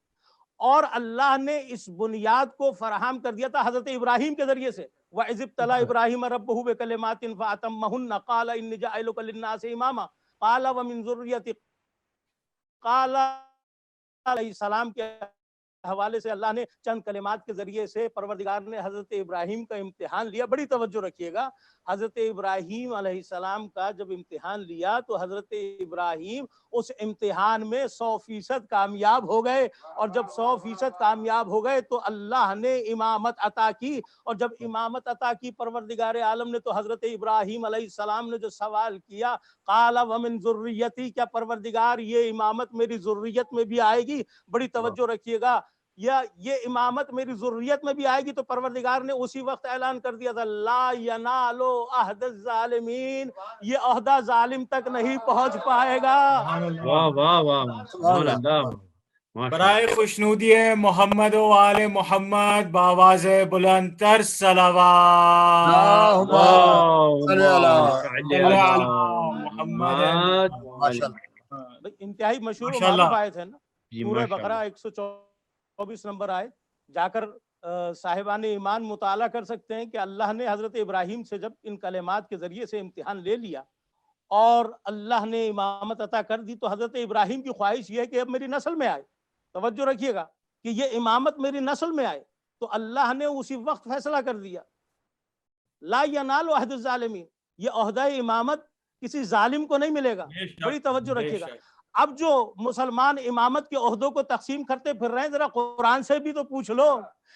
اور اللہ نے اس بنیاد کو فراہم کر دیا تھا حضرت ابراہیم کے ذریعے سے۔ وَإِذِ ابْتَلَىٰ إِبْرَاهِيمَ رَبُّهُ بِكَلِمَاتٍ فَأَتَمَّهُنَّ قَالَ إِنِّي جَاعِلُكَ لِلنَّاسِ إِمَامًا قَالَ وَمِن ذُرِّيَّتِي، قال علیہ السلام کے حوالے سے اللہ نے چند کلمات کے ذریعے سے پروردگار نے حضرت ابراہیم کا امتحان لیا۔ بڑی توجہ رکھیے گا، حضرت ابراہیم علیہ السلام کا جب امتحان لیا تو حضرت ابراہیم اس امتحان میں 100% کامیاب ہو گئے، اور جب 100% کامیاب ہو گئے تو اللہ نے امامت عطا کی، اور جب امامت عطا کی پروردگار عالم نے تو حضرت ابراہیم علیہ السلام نے جو سوال کیا، قال ومن ذریتی، کیا پروردگار یہ امامت میری ذریت میں بھی آئے گی؟ بڑی توجہ رکھیے گا، یا یہ امامت میری ذریت میں بھی آئے گی؟ تو پروردگار نے اسی وقت اعلان کر دیا تھا لا ینال عہد الظالمین، یہ عہدہ ظالم تک نہیں پہنچ پائے گا۔ واہ واہ واہ، سبحان اللہ، ماشاء برائے خوشنودی محمد و آل محمد بآواز بلند تر صلوات، انتہائی مشہور و ماشاء اللہ۔ معروف آیت ہے نا، جی سورہ ماشاء بقرہ اللہ، 124 نمبر آیت، جا کر صاحبان ایمان مطالعہ کر سکتے ہیں کہ اللہ نے حضرت ابراہیم سے جب ان کلمات کے ذریعے سے امتحان لے لیا اور اللہ نے امامت عطا کر دی، تو حضرت ابراہیم کی خواہش یہ ہے کہ اب میری نسل میں آئے، توجہ رکھیے گا کہ یہ امامت میری نسل میں آئے، تو اللہ نے اسی وقت فیصلہ کر دیا لا ینال عہد الظالمین، یہ عہدہ امامت کسی ظالم کو نہیں ملے گا۔ بڑی توجہ رکھیے گا۔ اب جو مسلمان امامت کے عہدوں کو تقسیم کرتے پھر رہے ہیں، ذرا قرآن سے بھی تو پوچھ لو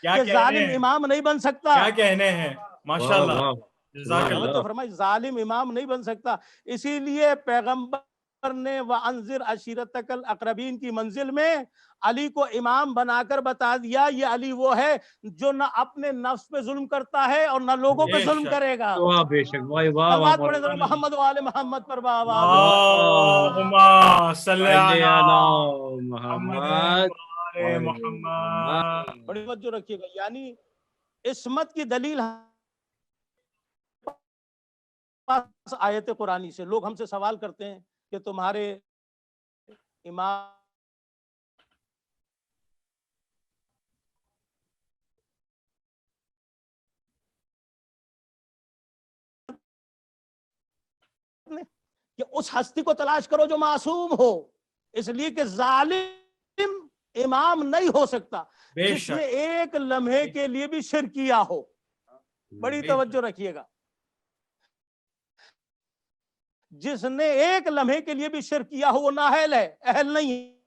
کہ ظالم امام نہیں بن سکتا، کیا کہنے ہیں، ماشاء واہ اللہ، واہ، جزاک سبحان اللہ۔ اللہ، فرمائی ظالم امام نہیں بن سکتا۔ اسی لیے پیغمبر نے وَأَنذِرْ عَشِيرَتَكَ الْأَقْرَبِينَ کی منزل میں علی کو امام بنا کر بتا دیا یہ علی وہ ہے جو نہ اپنے نفس پہ ظلم کرتا ہے اور نہ لوگوں پہ ظلم کرے گا۔ واہ بے شک، واہ واہ واہ، سلوات پڑھیں ذرا محمد و آل محمد پر بآواز۔ اللہم صلی علی محمد محمد محمد۔ بڑی توجہ رکھیے گا، یعنی عصمت کی دلیل پاس آیت قرآنی سے۔ لوگ ہم سے سوال کرتے ہیں کہ تمہارے امام کہ اس ہستی کو تلاش کرو جو معصوم ہو، اس لیے کہ ظالم امام نہیں ہو سکتا جس نے ایک لمحے کے لیے بھی شرک کیا ہو۔ بڑی توجہ رکھیے گا، جس نے ایک لمحے کے لیے بھی شرک کیا ہو وہ نااہل ہے، اہل نہیں ہے۔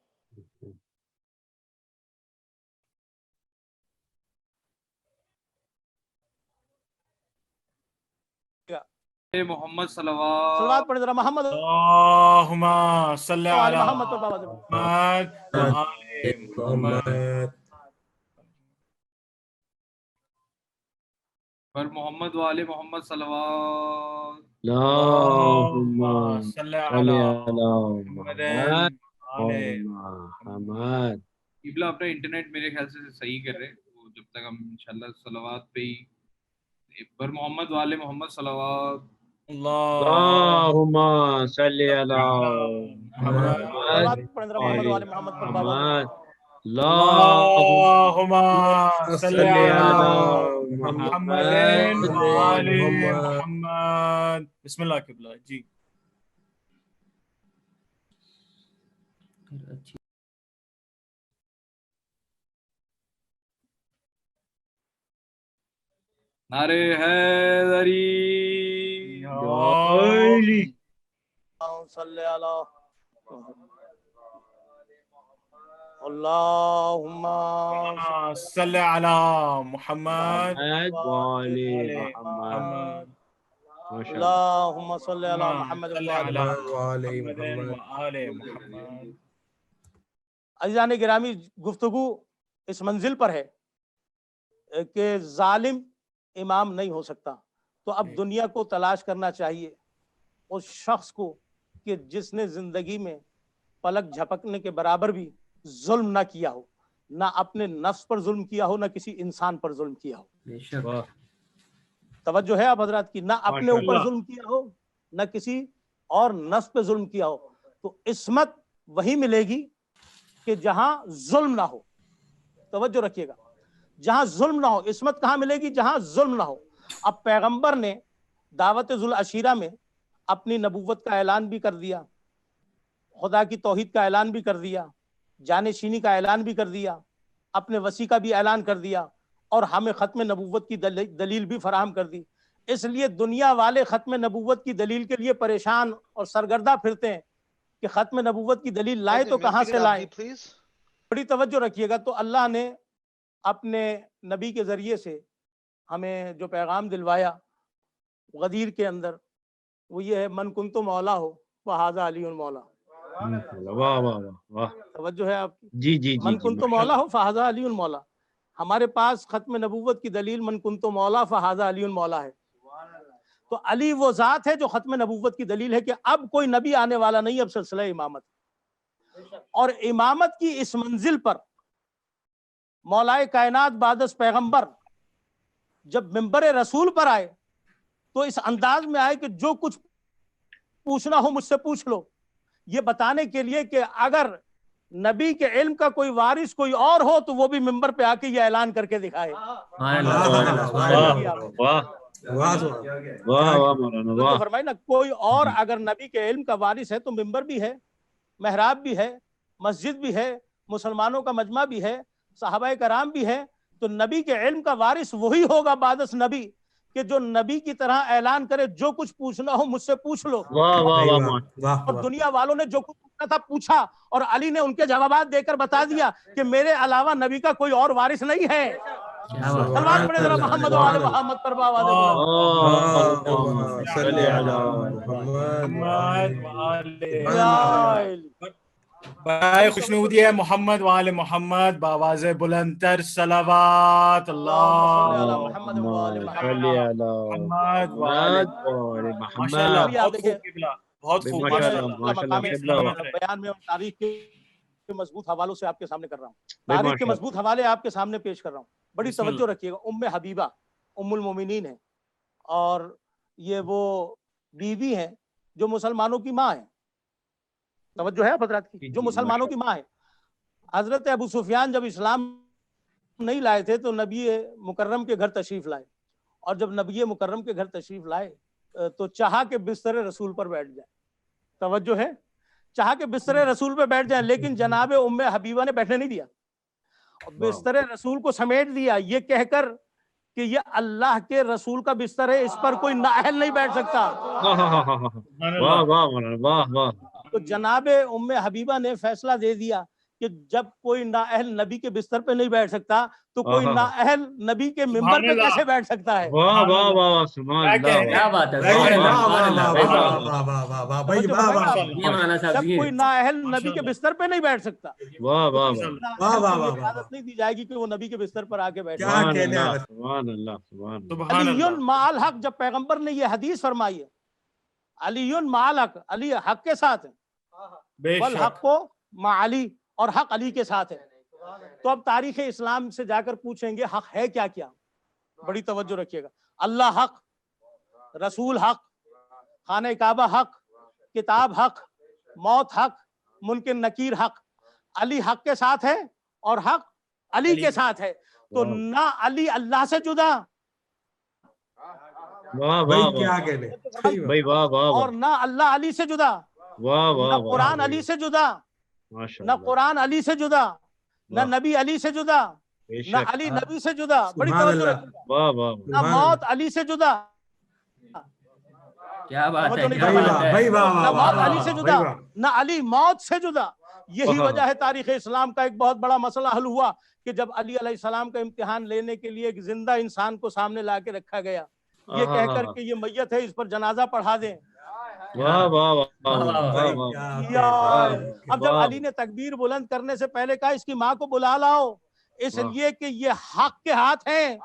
محمد صلوات، صلوات پڑھیں ذرا محمد اللہم صلی آل علی محمد پر بابا۔ محمد و آل محمد۔ پر محمد والے محمد صلوات، اللہم صلی صلی علی علی محمد محمد آل محمد۔ قبلہ اپنا انٹرنیٹ میرے خیال سے صحیح کر رہے ہیں، وہ جب تک ہم انشاءاللہ صلوات پہ ہی پر محمد والے محمد صلوات، اللہم صلی علی محمد صلوات پڑھیں ذرا محمد و آل محمد پر بابا۔ محمد۔ اللہم اللہم صلی علی محمد محمد و آل محمد۔ بسم اللہ قبلہ جی۔ نعرے حیدری، صلی علی اللہم صلی علی محمد وآل محمد۔ محمد۔ اللہم صلی علی محمد صلی علی محمد و آل محمد۔ عزیزان گرامی، گفتگو اس منزل پر ہے کہ ظالم امام نہیں ہو سکتا، تو اب دنیا کو تلاش کرنا چاہیے اس شخص کو کہ جس نے زندگی میں پلک جھپکنے کے برابر بھی ظلم نہ کیا ہو، نہ اپنے نفس پر ظلم کیا ہو، نہ کسی انسان پر ظلم کیا ہو۔ توجہ ہے آپ حضرات کی، نہ اپنے اوپر ظلم کیا ہو، نہ کسی اور نفس پہ ظلم کیا ہو۔ تو عصمت وہی ملے گی کہ جہاں ظلم نہ ہو۔ توجہ رکھیے گا، جہاں ظلم نہ ہو۔ عصمت کہاں ملے گی؟ جہاں ظلم نہ ہو۔ اب پیغمبر نے دعوت ذو العشیرہ میں اپنی نبوت کا اعلان بھی کر دیا، خدا کی توحید کا اعلان بھی کر دیا، جانشینی کا اعلان بھی کر دیا، اپنے وصی کا بھی اعلان کر دیا، اور ہمیں ختم نبوت کی دلیل بھی فراہم کر دی۔ اس لیے دنیا والے ختم نبوت کی دلیل کے لیے پریشان اور سرگردہ پھرتے ہیں کہ ختم نبوت کی دلیل لائے تو کہاں سے لائیں. بڑی توجہ رکھیے گا. تو اللہ نے اپنے نبی کے ذریعے سے ہمیں جو پیغام دلوایا غدیر کے اندر وہ یہ ہے من کنت مولا ہو فہذا علی مولا. واہ واہ واہ. توجہ ہے آپ کی؟ جی جی من کنت مولا ہو فہذا علی مولا. ہمارے پاس ختم نبوت کی دلیل من کنت مولا فہذا علی مولا ہے. تو علی وہ ذات ہے جو ختم نبوت کی دلیل ہے کہ اب کوئی نبی آنے والا نہیں, اب سلسلہ امامت. اور امامت کی اس منزل پر مولائے کائنات بعد از پیغمبر جب منبر رسول پر آئے تو اس انداز میں آئے کہ جو کچھ پوچھنا ہو مجھ سے پوچھ لو, یہ بتانے کے لیے کہ اگر نبی کے علم کا کوئی وارث کوئی اور ہو تو وہ بھی منبر پہ آ کے یہ اعلان کر کے دکھائے. فرمائے نا کوئی اور اگر نبی کے علم کا وارث ہے تو منبر بھی ہے, محراب بھی ہے, مسجد بھی ہے, مسلمانوں کا مجمع بھی ہے, صحابہ کرام بھی ہے. تو نبی کے علم کا وارث وہی ہوگا بعدس نبی کہ جو نبی کی طرح اعلان کرے جو کچھ پوچھنا ہو مجھ سے پوچھ لو. اور دنیا والوں نے جو کچھ پوچھنا تھا پوچھا اور علی نے ان کے جوابات دے کر بتا دیا کہ میرے علاوہ نبی کا کوئی اور وارث نہیں ہے. سلوات پڑھے ذرا محمد و آل محمد پر باواد. برائے خوشنودی ہے محمد وآل محمد باواز بلندتر صلوات. اللہ محمد و آل بہت خوب. بیان میں تاریخ کے مضبوط حوالوں سے آپ کے سامنے کر رہا ہوں, تاریخ کے مضبوط حوالے آپ کے سامنے پیش کر رہا ہوں. بڑی توجہ رکھیے گا. ام حبیبہ ام المومنین ہے اور یہ وہ بیوی ہیں جو مسلمانوں کی ماں ہے. توجہ ہے حضرات کی, جو مسلمانوں کی ماں ہے. حضرت ابو سفیان جب اسلام نہیں لائے تھے تو نبی مکرم کے گھر تشریف لائے, اور جب نبی مکرم کے گھر تشریف لائے تو چاہا کہ بستر رسول پر بیٹھ جائے. توجہ ہے, چاہا کہ بستر رسول پہ بیٹھ جائیں, لیکن جناب ام حبیبہ نے بیٹھنے نہیں دیا. بستر رسول کو سمیٹ دیا یہ کہہ کر کہ یہ اللہ کے رسول کا بستر ہے, اس پر کوئی نااہل نہیں بیٹھ سکتا. تو جناب ام حبیبہ نے فیصلہ دے دیا کہ جب کوئی نااہل نبی کے بستر پہ نہیں بیٹھ سکتا تو کوئی نااہل نبی کے منبر پہ کیسے بیٹھ سکتا ہے. جب کوئی نااہل نبی کے بستر پہ نہیں بیٹھ سکتا اجازت نہیں دی جائے گی کہ وہ نبی کے بستر پر آ کے بیٹھے. علی مع الحق, جب پیغمبر نے یہ حدیث فرمائی ہے علی مع الحق, علی حق کے ساتھ ہے, والحق کو مع علی, اور حق علی کے ساتھ ہے. تو اب تاریخ اسلام سے جا کر پوچھیں گے حق ہے کیا کیا. بڑی توجہ رکھیے گا. اللہ حق, رسول حق, خانہ کعبہ حق, کتاب حق, موت حق, منکر نکیر حق. علی حق کے ساتھ ہے اور حق علی کے ساتھ ہے. تو نہ علی اللہ سے جدا اور نہ اللہ علی سے جدا, نہ قرآن علی سے جدا, نہ قرآن علی سے جدا, نہ نبی علی سے جدا, نہ علی نبی سے جدا. بڑی توجہ رکھیے, نہ موت علی سے جدا. کیا بات ہے, نہ موت علی سے جدا, نہ علی موت سے جدا. یہی وجہ ہے تاریخ اسلام کا ایک بہت بڑا مسئلہ حل ہوا کہ جب علی علیہ السلام کا امتحان لینے کے لیے ایک زندہ انسان کو سامنے لا کے رکھا گیا, یہ کہہ کر کہ یہ میت ہے اس پر جنازہ پڑھا دیں. اب جب علی نے تکبیر بلند کرنے سے پہلے کہا اس کی ماں کو بلا لاؤ, اس لیے کہ یہ حق کے ہاتھ ہیں,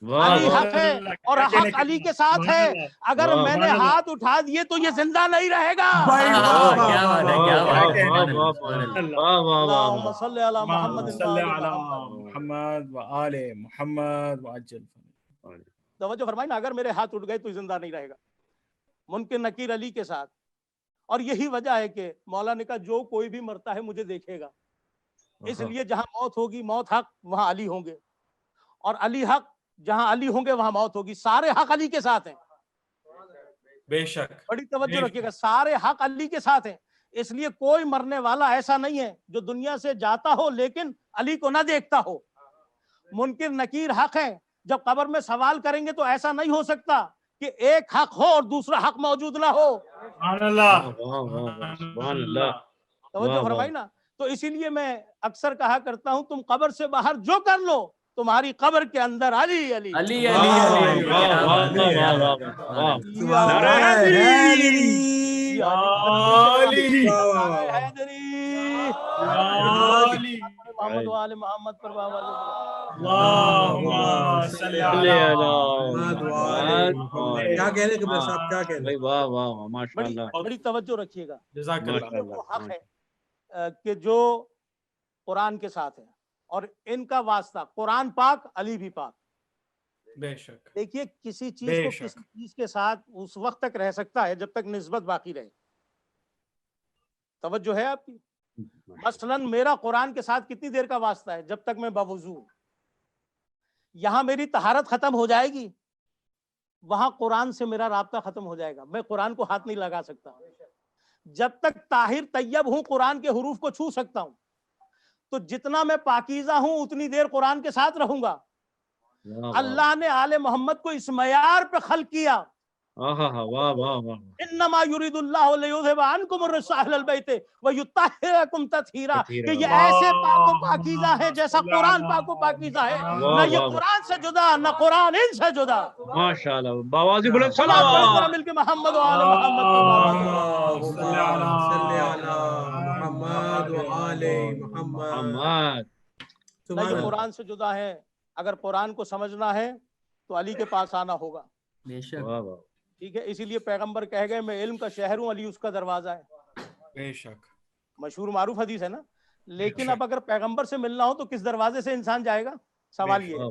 علی حق ہے اور حق علی کے ساتھ ہے. اگر میں نے ہاتھ اٹھا دیے تو یہ زندہ نہیں رہے گا. اللہم صلی علی محمد وآل محمد وعجل. توجہ فرمائیں نا, اگر میرے ہاتھ اٹھ گئے تو زندہ نہیں رہے گا. منکر نکیر علی کے ساتھ. اور یہی وجہ ہے کہ مولا نے کہا جو کوئی بھی مرتا ہے مجھے دیکھے گا. اس لیے جہاں موت ہوگی موت حق وہاں علی ہوں گے, اور علی حق جہاں علی ہوں گے وہاں موت ہوگی. سارے حق علی کے ساتھ ہیں. بے شک. بڑی توجہ رکھیے گا, سارے حق علی کے ساتھ ہیں. اس لیے کوئی مرنے والا ایسا نہیں ہے جو دنیا سے جاتا ہو لیکن علی کو نہ دیکھتا ہو. منکر نکیر حق ہے, جب قبر میں سوال کریں گے تو ایسا نہیں ہو سکتا کہ ایک حق ہو اور دوسرا حق موجود نہ ہو. سبحان اللہ سبحان اللہ. توجہ فرمائی نا. تو اسی لیے میں اکثر کہا کرتا ہوں تم قبر سے باہر جو کر لو تمہاری قبر کے اندر علی علی علی علی محمد وآل محمد پر بابا. کیا کہہ رہے قبلہ صاحب، کیا کہہ رہے؟ واہ واہ ماشاء اللہ. بڑی توجہ رکھیے گا. جزاک اللہ. وہ حق ہے کہ جو قرآن کے ساتھ ہے اور ان کا واسطہ قرآن پاک علی بھی پاک. بے شک. دیکھیے کسی چیز کو کسی چیز کے ساتھ اس وقت تک رہ سکتا ہے جب تک نسبت باقی رہے. توجہ ہے آپ کی. مثلا میرا قرآن کے ساتھ کتنی دیر کا واسطہ ہے؟ جب تک میں باوضو. یہاں میری طہارت ختم ہو جائے گی وہاں قرآن سے میرا رابطہ ختم ہو جائے گا. میں قرآن کو ہاتھ نہیں لگا سکتا. جب تک طاہر طیب ہوں قرآن کے حروف کو چھو سکتا ہوں. تو جتنا میں پاکیزہ ہوں اتنی دیر قرآن کے ساتھ رہوں گا. اللہ نے آل محمد کو اس معیار پہ خلق کیا. انما یرید اللہ لیذھب عنکم الرجس اہل البیت ویطہرکم تطہیرا. کہ یہ ایسے پاک و پاکیزہ ہے جیسا قرآن پاک و پاکیزہ ہے. نہ یہ قرآن سے جدا نہ قرآن ان سے جدا. ماشاءاللہ. باوازی بلند صلوات. مل کے محمد و آل محمد. صلی علی محمد و آل محمد. نہ یہ قرآن سے جدا ہے. اگر قرآن کو سمجھنا ہے تو علی کے پاس آنا ہوگا. بے شک. ٹھیک ہے. اسی لیے پیغمبر کہہ گئے میں علم کا شہر ہوں علی اس کا دروازہ ہے. بے شک. مشہور معروف حدیث ہے نا. لیکن اب اگر پیغمبر سے ملنا ہو تو کس دروازے سے انسان جائے گا؟ سوال یہ ہے.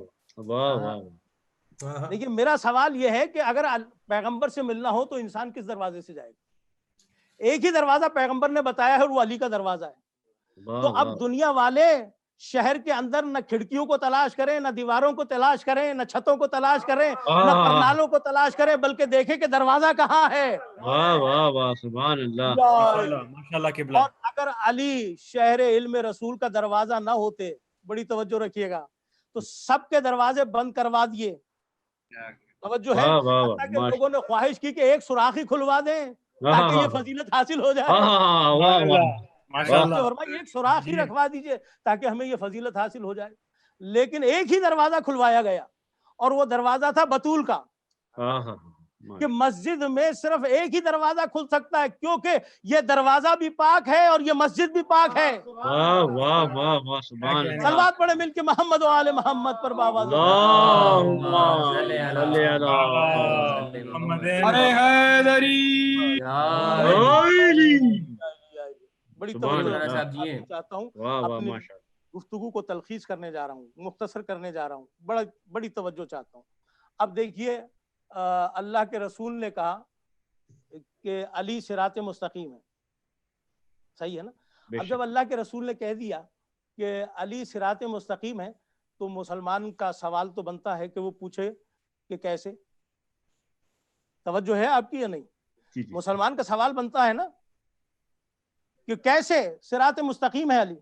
دیکھیے میرا سوال یہ ہے کہ اگر پیغمبر سے ملنا ہو تو انسان کس دروازے سے جائے گا؟ ایک ہی دروازہ پیغمبر نے بتایا ہے اور وہ علی کا دروازہ ہے. تو اب دنیا والے شہر کے اندر نہ کھڑکیوں کو تلاش کریں نہ دیواروں کو تلاش کریں نہ چھتوں کو تلاش کریں نہ پرنالوں کو تلاش کریں بلکہ دیکھیں کہ دروازہ کہاں ہے. واہ واہ واہ سبحان اللہ. ماشاءاللہ قبلہ. اور اگر علی شہر علم رسول کا دروازہ نہ ہوتے, بڑی توجہ رکھیے گا, تو سب کے دروازے بند کروا دیے. توجہ ہے. کہ لوگوں نے خواہش کی کہ ایک سوراخ ہی کھلوا دیں تاکہ یہ فضیلت حاصل ہو جائے. ایک سوراخ ہی رکھوا دیجئے تاکہ ہمیں یہ فضیلت حاصل ہو جائے. لیکن ایک ہی دروازہ کھلوایا گیا اور وہ دروازہ تھا بطول کا. کہ مسجد میں صرف ایک ہی دروازہ کھل سکتا ہے کیونکہ یہ دروازہ بھی پاک ہے اور یہ مسجد بھی پاک ہے. صلوات پڑھے مل کے محمد و آل محمد پر بابا. بڑی توجہ چاہتا ہوں. اپنی گفتگو کو تلخیص کرنے جا رہا ہوں, مختصر کرنے جا رہا ہوں, بڑی توجہ چاہتا ہوں. اب دیکھیے اللہ کے رسول نے کہا کہ علی صراط مستقیم ہے. صحیح ہے نا. اب جب اللہ کے رسول نے کہہ دیا کہ علی صراط مستقیم ہے تو مسلمان کا سوال تو بنتا ہے کہ وہ پوچھے کہ کیسے. توجہ ہے آپ کی یا نہیں؟ مسلمان کا سوال بنتا ہے نا کہ کیسے صراط مستقیم ہے علی.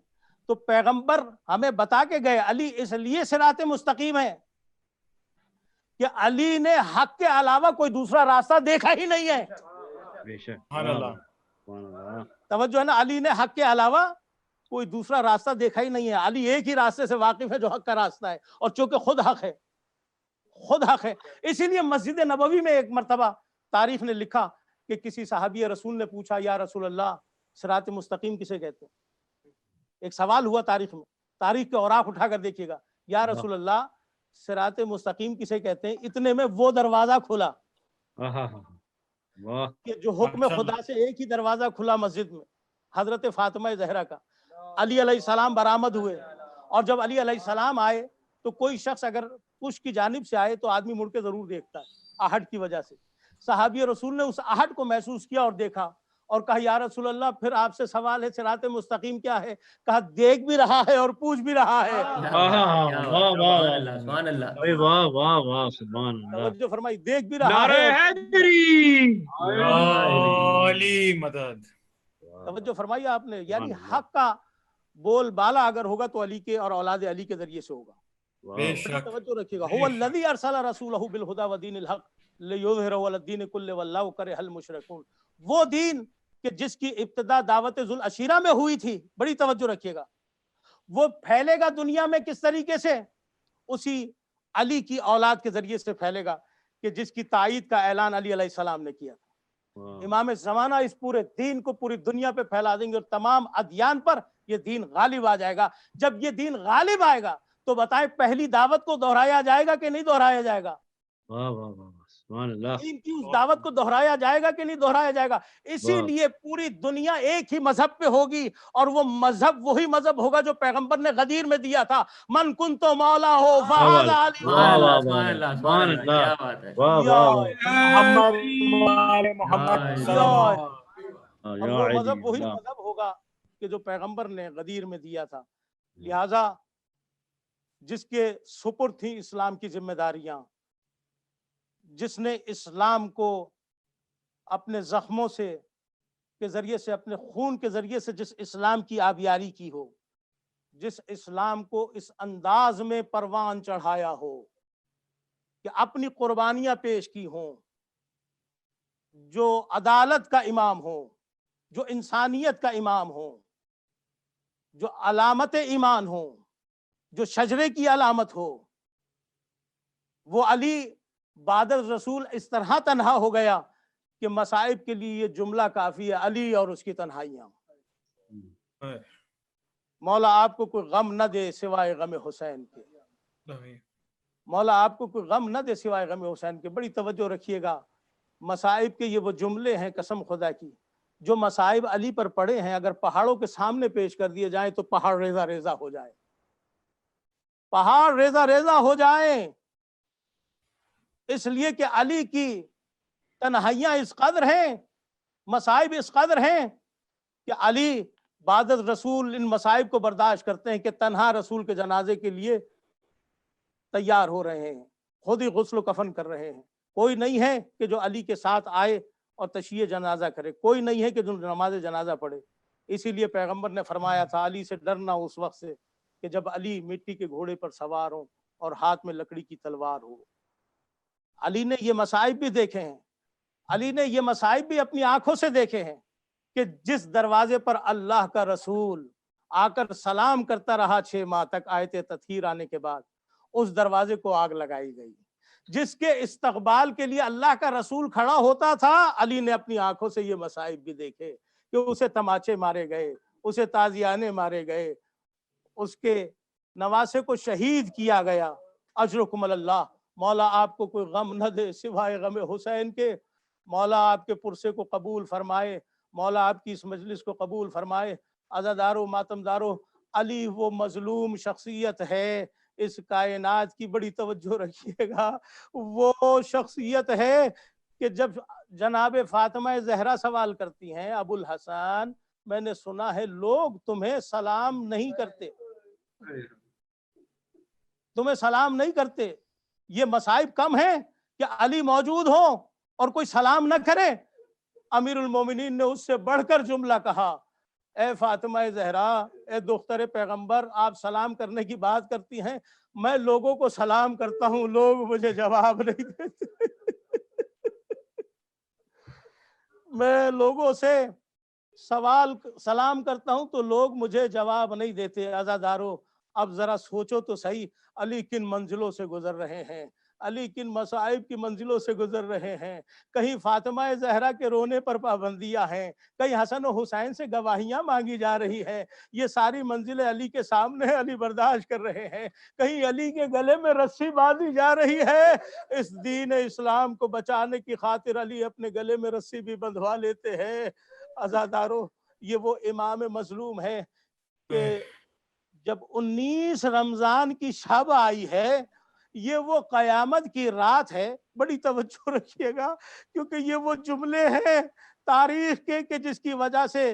تو پیغمبر ہمیں بتا کے گئے علی اس لیے صراط مستقیم ہے کہ علی نے حق کے علاوہ کوئی دوسرا راستہ دیکھا ہی نہیں ہے. توجہ ہے نا. علی نے حق کے علاوہ کوئی دوسرا راستہ دیکھا ہی نہیں ہے. علی ایک ہی راستے سے واقف ہے جو حق کا راستہ ہے, اور چونکہ خود حق ہے, خود حق ہے. اسی لیے مسجد نبوی میں ایک مرتبہ تاریخ نے لکھا کہ کسی صحابی رسول نے پوچھا یا رسول اللہ صراط مستقیم کسے کہتے ہیں؟ ایک سوال ہوا تاریخ میں, تاریخ کے اوراق اٹھا کر دیکھیے گا. یا رسول اللہ صراط مستقیم کسے کہتے ہیں؟ اتنے میں وہ دروازہ کھلا کہ جو حکم خدا سے ایک ہی دروازہ کھلا مسجد میں, حضرت فاطمہ زہرا کا. علی علیہ السلام برآمد ہوئے, اور جب علی علیہ السلام آئے تو کوئی شخص اگر پشت کی جانب سے آئے تو آدمی مڑ کے ضرور دیکھتا ہے آہٹ کی وجہ سے. صحابی رسول نے اس آہٹ کو محسوس کیا اور دیکھا اور کہا یا رسول اللہ پھر آپ سے سوال ہے صراط مستقیم کیا ہے؟ کہا دیکھ بھی رہا ہے اور پوچھ بھی رہا ہے. توجہ فرمائی, دیکھ بھی رہا ہے. توجہ فرمائی آپ نے. یعنی حق کا بول بالا اگر ہوگا تو علی کے اور اولاد علی کے ذریعے سے ہوگا. بے بڑی شک توجہ رکھیے گا. بے هو شک. الذی ارسل رسولہ بالہدی ودین الحق لیظہرہ علی الدین کلہ واللہ کرہ المشرکون. وہ دین کہ جس کی ابتدا دعوت ذوالعشیرہ میں ہوئی تھی, بڑی توجہ رکھیے گا, وہ پھیلے گا دنیا میں کس طریقے سے؟ اسی علی کی اولاد کے ذریعے سے پھیلے گا کہ جس کی تائید کا اعلان علی علیہ السلام نے کیا تھا. امام زمانہ اس پورے دین کو پوری دنیا پہ پھیلا دیں گے اور تمام ادیان پر یہ دین غالب آ جائے گا. جب یہ دین غالب آئے گا تو بتائیں پہلی دعوت کو دہرایا جائے گا کہ نہیں دہرایا جائے گا؟ واہ واہ واہ سبحان اللہ. دین کی اس دعوت کو دہرایا جائے گا کہ نہیں دہرایا جائے گا؟ اسی لیے پوری دنیا ایک ہی مذہب پہ ہوگی, اور وہ مذہب وہی مذہب ہوگا جو پیغمبر نے غدیر میں دیا تھا. من کنت مولا ہو فہذا علی. سبحان اللہ. کیا بات ہے. واہ یا واہ محمد محمد یا اور وہ مذہب وہی مذہب ہوگا کہ جو پیغمبر نے غدیر میں دیا تھا. لہذا جس کے سپرد تھی اسلام کی ذمہ داریاں, جس نے اسلام کو اپنے زخموں سے کے ذریعے سے, اپنے خون کے ذریعے سے جس اسلام کی آبیاری کی ہو, جس اسلام کو اس انداز میں پروان چڑھایا ہو کہ اپنی قربانیاں پیش کی ہوں, جو عدالت کا امام ہو, جو انسانیت کا امام ہو, جو علامت ایمان ہو, جو شجرے کی علامت ہو, وہ علی بعد رسول اس طرح تنہا ہو گیا کہ مصائب کے لیے یہ جملہ کافی ہے, علی اور اس کی تنہائیاں. مولا آپ کو کوئی غم نہ دے سوائے غم حسین کے, مولا آپ کو کوئی غم نہ دے سوائے غم حسین کے. بڑی توجہ رکھیے گا, مصائب کے یہ وہ جملے ہیں قسم خدا کی, جو مصائب علی پر پڑے ہیں اگر پہاڑوں کے سامنے پیش کر دیے جائیں تو پہاڑ ریزہ ریزہ ہو جائے, پہاڑ ریزہ ریزہ ہو جائیں. اس لیے کہ علی کی تنہائیاں اس قدر ہیں, مصائب اس قدر ہیں کہ علی بعد رسول ان مصائب کو برداشت کرتے ہیں کہ تنہا رسول کے جنازے کے لیے تیار ہو رہے ہیں, خود ہی غسل و کفن کر رہے ہیں. کوئی نہیں ہے کہ جو علی کے ساتھ آئے اور تشییع جنازہ کرے, کوئی نہیں ہے کہ جو نماز جنازہ پڑھے. اسی لیے پیغمبر نے فرمایا تھا علی سے ڈرنا اس وقت سے کہ جب علی مٹی کے گھوڑے پر سوار ہوں اور ہاتھ میں لکڑی کی تلوار ہو. علی نے یہ مصائب بھی دیکھے ہیں, علی نے یہ مصائب بھی اپنی آنکھوں سے دیکھے ہیں کہ جس دروازے پر اللہ کا رسول آ کر سلام کرتا رہا 6 ماہ تک آیت تطہیر آنے کے بعد, اس دروازے کو آگ لگائی گئی. جس کے استقبال کے لیے اللہ کا رسول کھڑا ہوتا تھا, علی نے اپنی آنکھوں سے یہ مصائب بھی دیکھے کہ اسے تماچے مارے گئے, اسے تازیانے مارے گئے, اس کے نواسے کو شہید کیا گیا. اجرکم اللہ. مولا آپ کو کوئی غم نہ دے سوائے غم حسین کے, مولا آپ کے پرسے کو قبول فرمائے, مولا آپ کی اس مجلس کو قبول فرمائے. عزادارو ماتمدارو, علی وہ مظلوم شخصیت ہے اس کائنات کی, بڑی توجہ رکھیے گا. وہ شخصیت ہے کہ جب جناب فاطمہ زہرا سوال کرتی ہیں, ابو الحسن میں نے سنا ہے لوگ تمہیں سلام نہیں کرتے, تمہیں سلام نہیں کرتے, یہ مصائب کم ہیں کہ علی موجود ہو اور کوئی سلام نہ کرے. امیر المومنین نے اس سے بڑھ کر جملہ کہا, اے فاطمہ زہرا, اے دختر پیغمبر, آپ سلام کرنے کی بات کرتی ہیں, میں لوگوں کو سلام کرتا ہوں, لوگ مجھے جواب نہیں دیتے. میں لوگوں سے سلام کرتا ہوں تو لوگ مجھے جواب نہیں دیتے. عزادارو اب ذرا سوچو تو صحیح, علی کن منزلوں سے گزر رہے ہیں, علی کن مصائب کی منزلوں سے گزر رہے ہیں. کہیں فاطمہ زہرا کے رونے پر پابندیاں ہیں, کہیں حسن و حسین سے گواہیاں مانگی جا رہی ہیں. یہ ساری منزلیں علی کے سامنے علی برداشت کر رہے ہیں. کہیں علی کے گلے میں رسی باندھی جا رہی ہے, اس دین اسلام کو بچانے کی خاطر علی اپنے گلے میں رسی بھی بندھوا لیتے ہیں. عزادارو یہ وہ امام مظلوم ہے کہ جب 19 رمضان کی شب آئی ہے, یہ وہ قیامت کی رات ہے. بڑی توجہ رکھیے گا کیونکہ یہ وہ جملے ہیں تاریخ کے کہ جس کی وجہ سے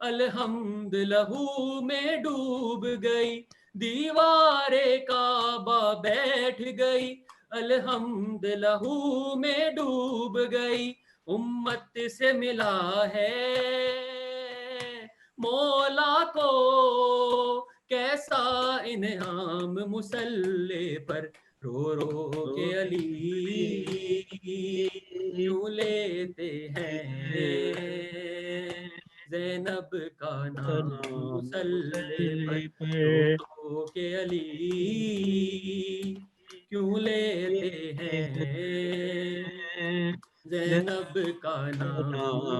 الحمد لہو میں ڈوب گئی دیوارے کعبہ بیٹھ گئی الحمد لہو میں ڈوب گئی امت سے ملا ہے مولا کو کیسا انعام مصلی پر رو رو کے علی کیوں لیتے ہیں زینب کا نام مصلی پر رو رو کے علی کیوں لیتے ہیں زینب کا نام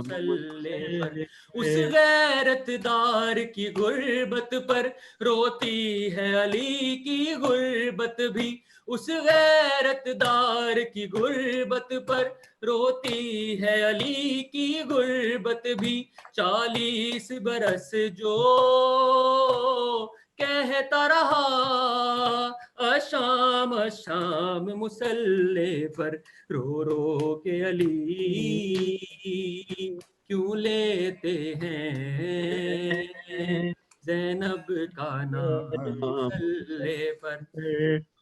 مصلی پر اس غیرت دار کی غربت پر روتی ہے علی کی غربت بھی اس غیرت دار کی غربت پر روتی ہے علی کی غربت بھی 40 برس جو کہتا رہا اشام اشام مصلی پر رو رو کے علی کیوں لیتے ہیں زینب کا نام مصلی پر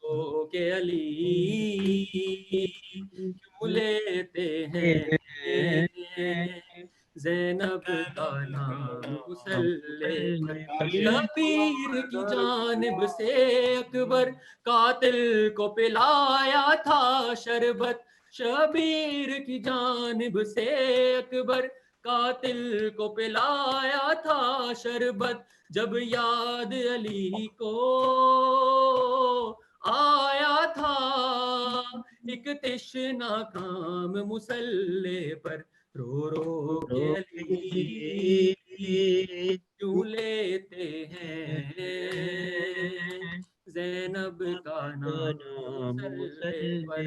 رو کے علی کیوں لیتے ہیں زینب کا نام مصلی پر شبیر کی جانب سے اکبر قاتل کو پلایا تھا شربت شبیر کی جانب سے اکبر قاتل کو پلایا تھا شربت جب یاد علی کو آیا تھا ایک تشنا کام مصلی پر رو رو کے علی کیوں لیتے ہیں زینب کا نام مصلی پر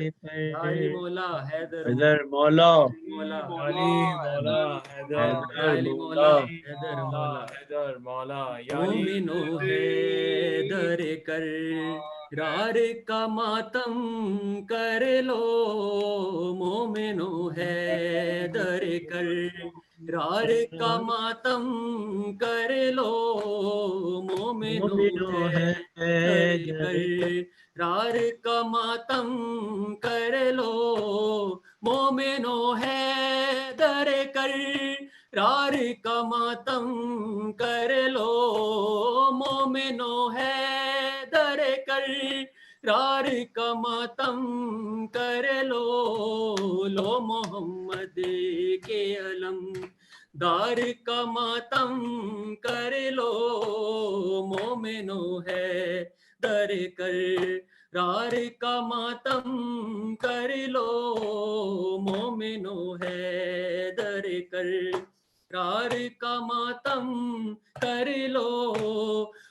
علی مولا حیدر مولا مولا علی مولا حیدر علی مولا حیدر مولا حیدر مولا یا علی مومنو حیدر کر رار کا ماتم کر لو مومنو حیدر کر رار کا ماتم کر لو مومنو حیدر کر رار کا ماتم کر لو مومنو حیدر کر رار کا ماتم کر لو مومنو حیدر کر رار کا ماتم کر لو محمد کے علم دار کا ماتم کر لو مومنو حیدر کر رار کا ماتم کر لو مومنو حیدر کر رار کا ماتم کر لو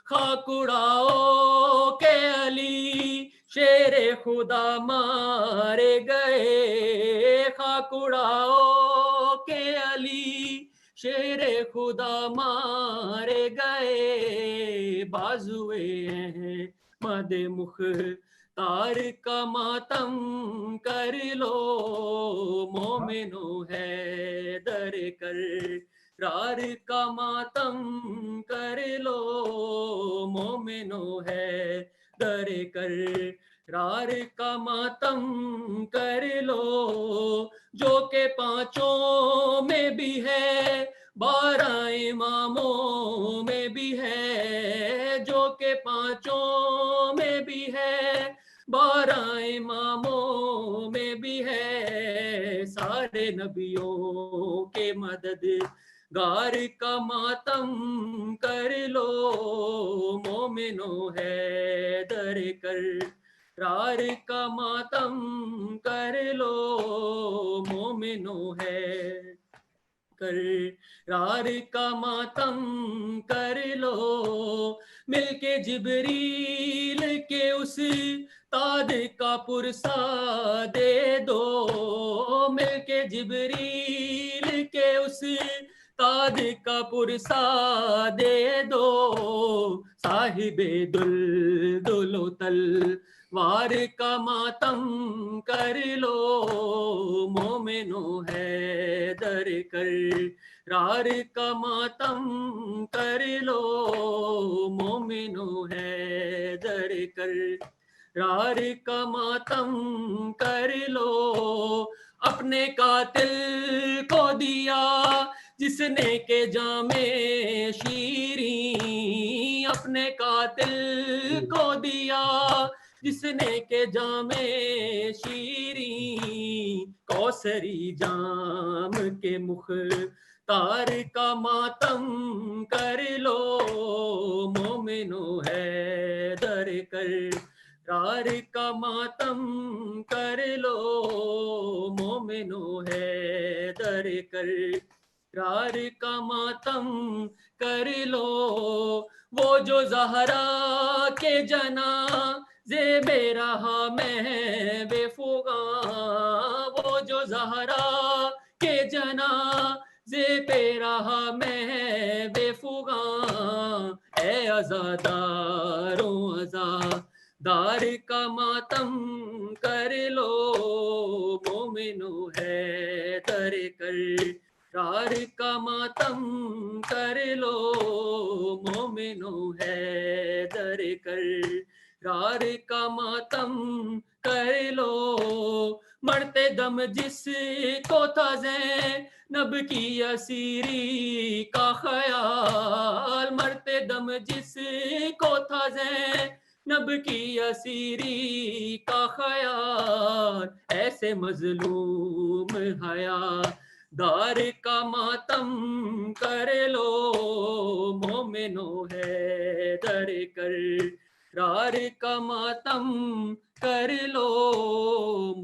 خاک اڑاؤ کہ علی شیر خدا مارے گئے خاک اڑاؤ کہ علی شیر خدا مارے گئے بازوئے ہیں مد مختار کا ماتم کر لو مومنو حیدر کر رار کا ماتم کر لو مومنو حیدر کر رار کا ماتم کر لو جو کہ پانچوں میں بھی ہے 12 اماموں میں بھی ہے جو کہ پانچوں میں بھی ہے 12 اماموں میں بھی ہے سارے نبیوں کے مدد گار کا ماتم کر لو مومنو حیدر کر رار کا ماتم کر لو مومنو ہے کر رار کا ماتم کر لو مل کے جبریل کے اس تاد کا پرسا دے دو مل کے جبریل کے اس تاج کا پرسا دے دو صاحب دل و تل وار کا ماتم کر لو مومنو ہے در کر رار کا ماتم کر لو مومنو ہے در کر رار کا ماتم کر لو اپنے قاتل کو دیا جس نے کہ جام شیریں اپنے قاتل کو دیا جس نے کہ جام شیریں کوثری جام کے مختار کا ماتم کر لو مومنو ہے در کر رار کا ماتم کر لو مومنو ہے در کر رار کا ماتم کر لو وہ جو زہرا کے جنا زے بے رہا میں بے فغاں وہ جو زہرا کے جنا زے پہ رہا میں بے فغاں اے عزاداروں عزادار کا ماتم کر لو مومنو ہے در کر رار کا ماتم کر لو مومنو ہے در کر رار کا ماتم کر لو مرتے دم جس کو تھا زینب کی اسیری کا خیال مرتے دم جس کو تھا زینب کی اسیری کا خیال ایسے مظلوم حیا دار کا ماتم کر لو مومنو ہے در کر رار کا ماتم کر لو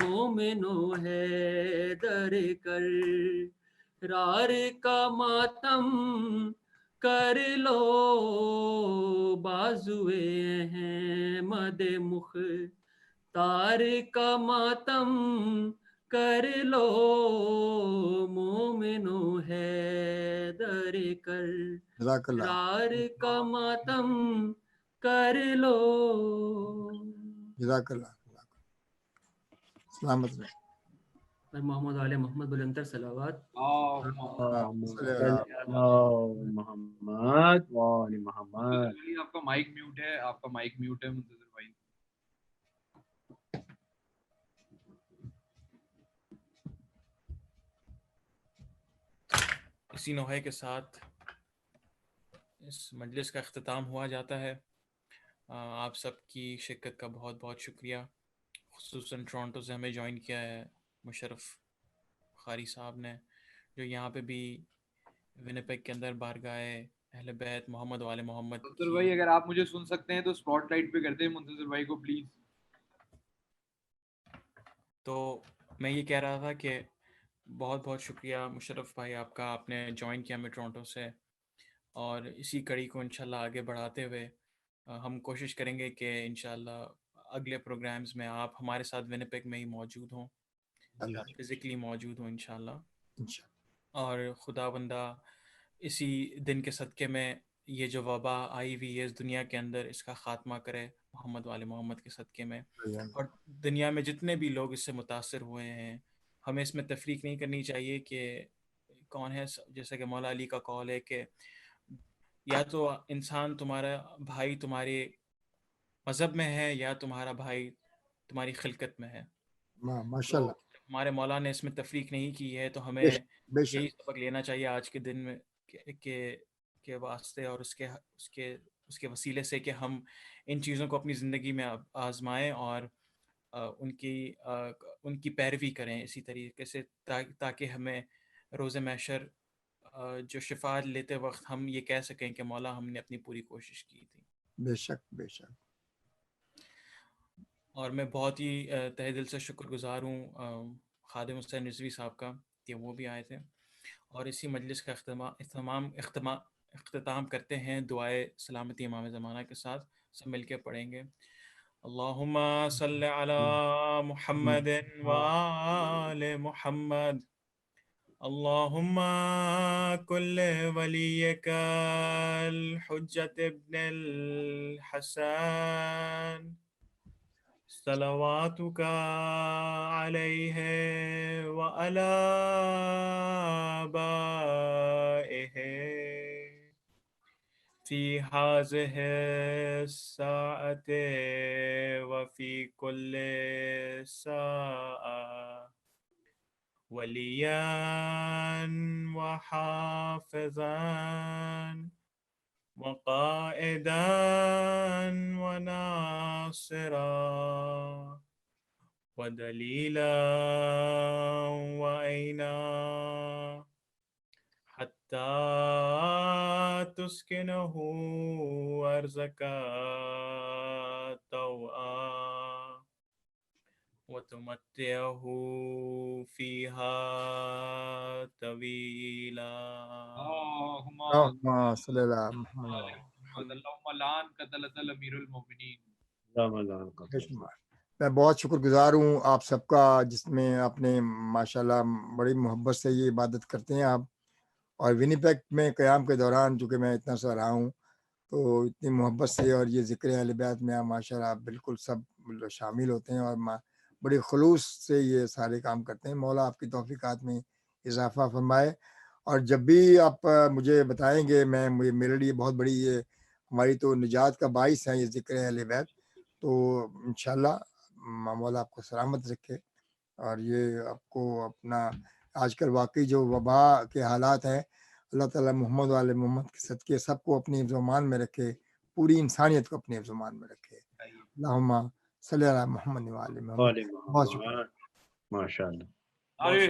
مومنو ہے در کر رار کا ماتم کر لو بازوئے احمد مختار کا ماتم کر لو مومنو ہے در کر جزاک اللہ رار کا ماتم کر لو جزاک اللہ سلامت رہے پر محمد علیہ محمد بلندر صلوات محمد وعلی محمد. آپ کا مائک میوٹ ہے آپ کا مائک میوٹ ہے منتظر بھائی. اسی نوحے کے ساتھ اس مجلس کا اختتام ہوا جاتا ہے. آپ سب کی شرکت کا بہت بہت شکریہ. خصوصاً ٹورانٹو سے ہمیں جوائن کیا ہے مشرف قاری صاحب نے، جو یہاں پہ بھی ونیپیگ کے اندر بارگاہ اہل بیت محمد والے محمد. منتظر بھائی اگر آپ مجھے سن سکتے ہیں تو اسپاٹ لائٹ پہ کرتے ہیں منتظر بھائی کو پلیز. تو میں یہ کہہ رہا تھا کہ بہت بہت شکریہ مشرف بھائی آپ کا، آپ نے جوائن کیا ہمیں ٹورانٹو سے، اور اسی کڑی کو انشاءاللہ آگے بڑھاتے ہوئے ہم کوشش کریں گے کہ انشاءاللہ اگلے پروگرامز میں آپ ہمارے ساتھ ونیپیگ میں ہی موجود ہوں، فزیکلی موجود ہوں انشاءاللہ. اور خدا بندہ اسی دن کے صدقے میں یہ جو وبا آئی ہوئی ہے اس دنیا کے اندر، اس کا خاتمہ کرے محمد والے محمد کے صدقے میں. اور دنیا میں جتنے بھی لوگ اس سے متاثر ہوئے ہیں، ہمیں اس میں تفریق نہیں کرنی چاہیے کہ کون ہے. جیسا کہ مولا علی کا قول ہے کہ یا تو انسان تمہارا بھائی تمہارے مذہب میں ہے یا تمہارا بھائی تمہاری خلقت میں ہے. ماشاءاللہ ہمارے مولا نے اس میں تفریق نہیں کی ہے، تو ہمیں یہی سبق لینا چاہیے آج کے دن میں کے واسطے اور اس کے وسیلے سے کہ ہم ان چیزوں کو اپنی زندگی میں آزمائیں اور ان کی پیروی کریں اسی طریقے سے، تاکہ ہمیں روز محشر جو شفاعت لیتے وقت ہم یہ کہہ سکیں کہ مولا ہم نے اپنی پوری کوشش کی تھی. بے شک بے شک. اور میں بہت ہی تہ دل سے شکر گزار ہوں خادم حسین رضوی صاحب کا کہ وہ بھی آئے تھے. اور اسی مجلس کا اختتام کرتے ہیں دعائے سلامتی امام زمانہ کے ساتھ. سب مل کے پڑھیں گے. اللہم صلی علی محمد وآل محمد. اللہم کل ولیک الحجت ابن الحسن صلواتک علیہ وعلی آبائہ فی ہذہ الساعۃ وفی کل ساعۃ ولیاً وحافظاً وقائدا وناصرا ودلیلا وعینا حتی تسکنہ ارضک طوعا وتمتعہ فیہا طویلا. اللهم اللهم صل على محمد. اللهم لعن قتلۃ الامیر المومنین. بے شمار. میں بہت شکر گزار ہوں آپ سب کا، جس میں آپ نے ماشاءاللہ بڑی محبت سے یہ عبادت کرتے ہیں آپ. اور ونیپیگ میں قیام کے دوران چونکہ میں اتنا سا رہا ہوں تو اتنی محبت سے اور یہ ذکر اہل بیت میں ماشاءاللہ بالکل سب شامل ہوتے ہیں اور بڑی خلوص سے یہ سارے کام کرتے ہیں. مولا آپ کی توفیقات میں اضافہ فرمائے. اور جب بھی آپ مجھے بتائیں گے میرے لیے بہت بڑی یہ ہماری تو نجات کا باعث ہے یہ ذکر اہل بیت. تو انشاءاللہ مولا آپ کو سلامت رکھے. اور یہ آپ کو اپنا آج کل واقعی جو وبا کے حالات ہیں، اللہ تعالیٰ محمد والے محمد کے صدقے سب کو اپنی حفظ و امان میں رکھے، پوری انسانیت کو اپنے حفظ و امان میں رکھے. اللہم صلی علی محمد وعلی محمد. بہت شکریہ. ماشاء اللہ. ارے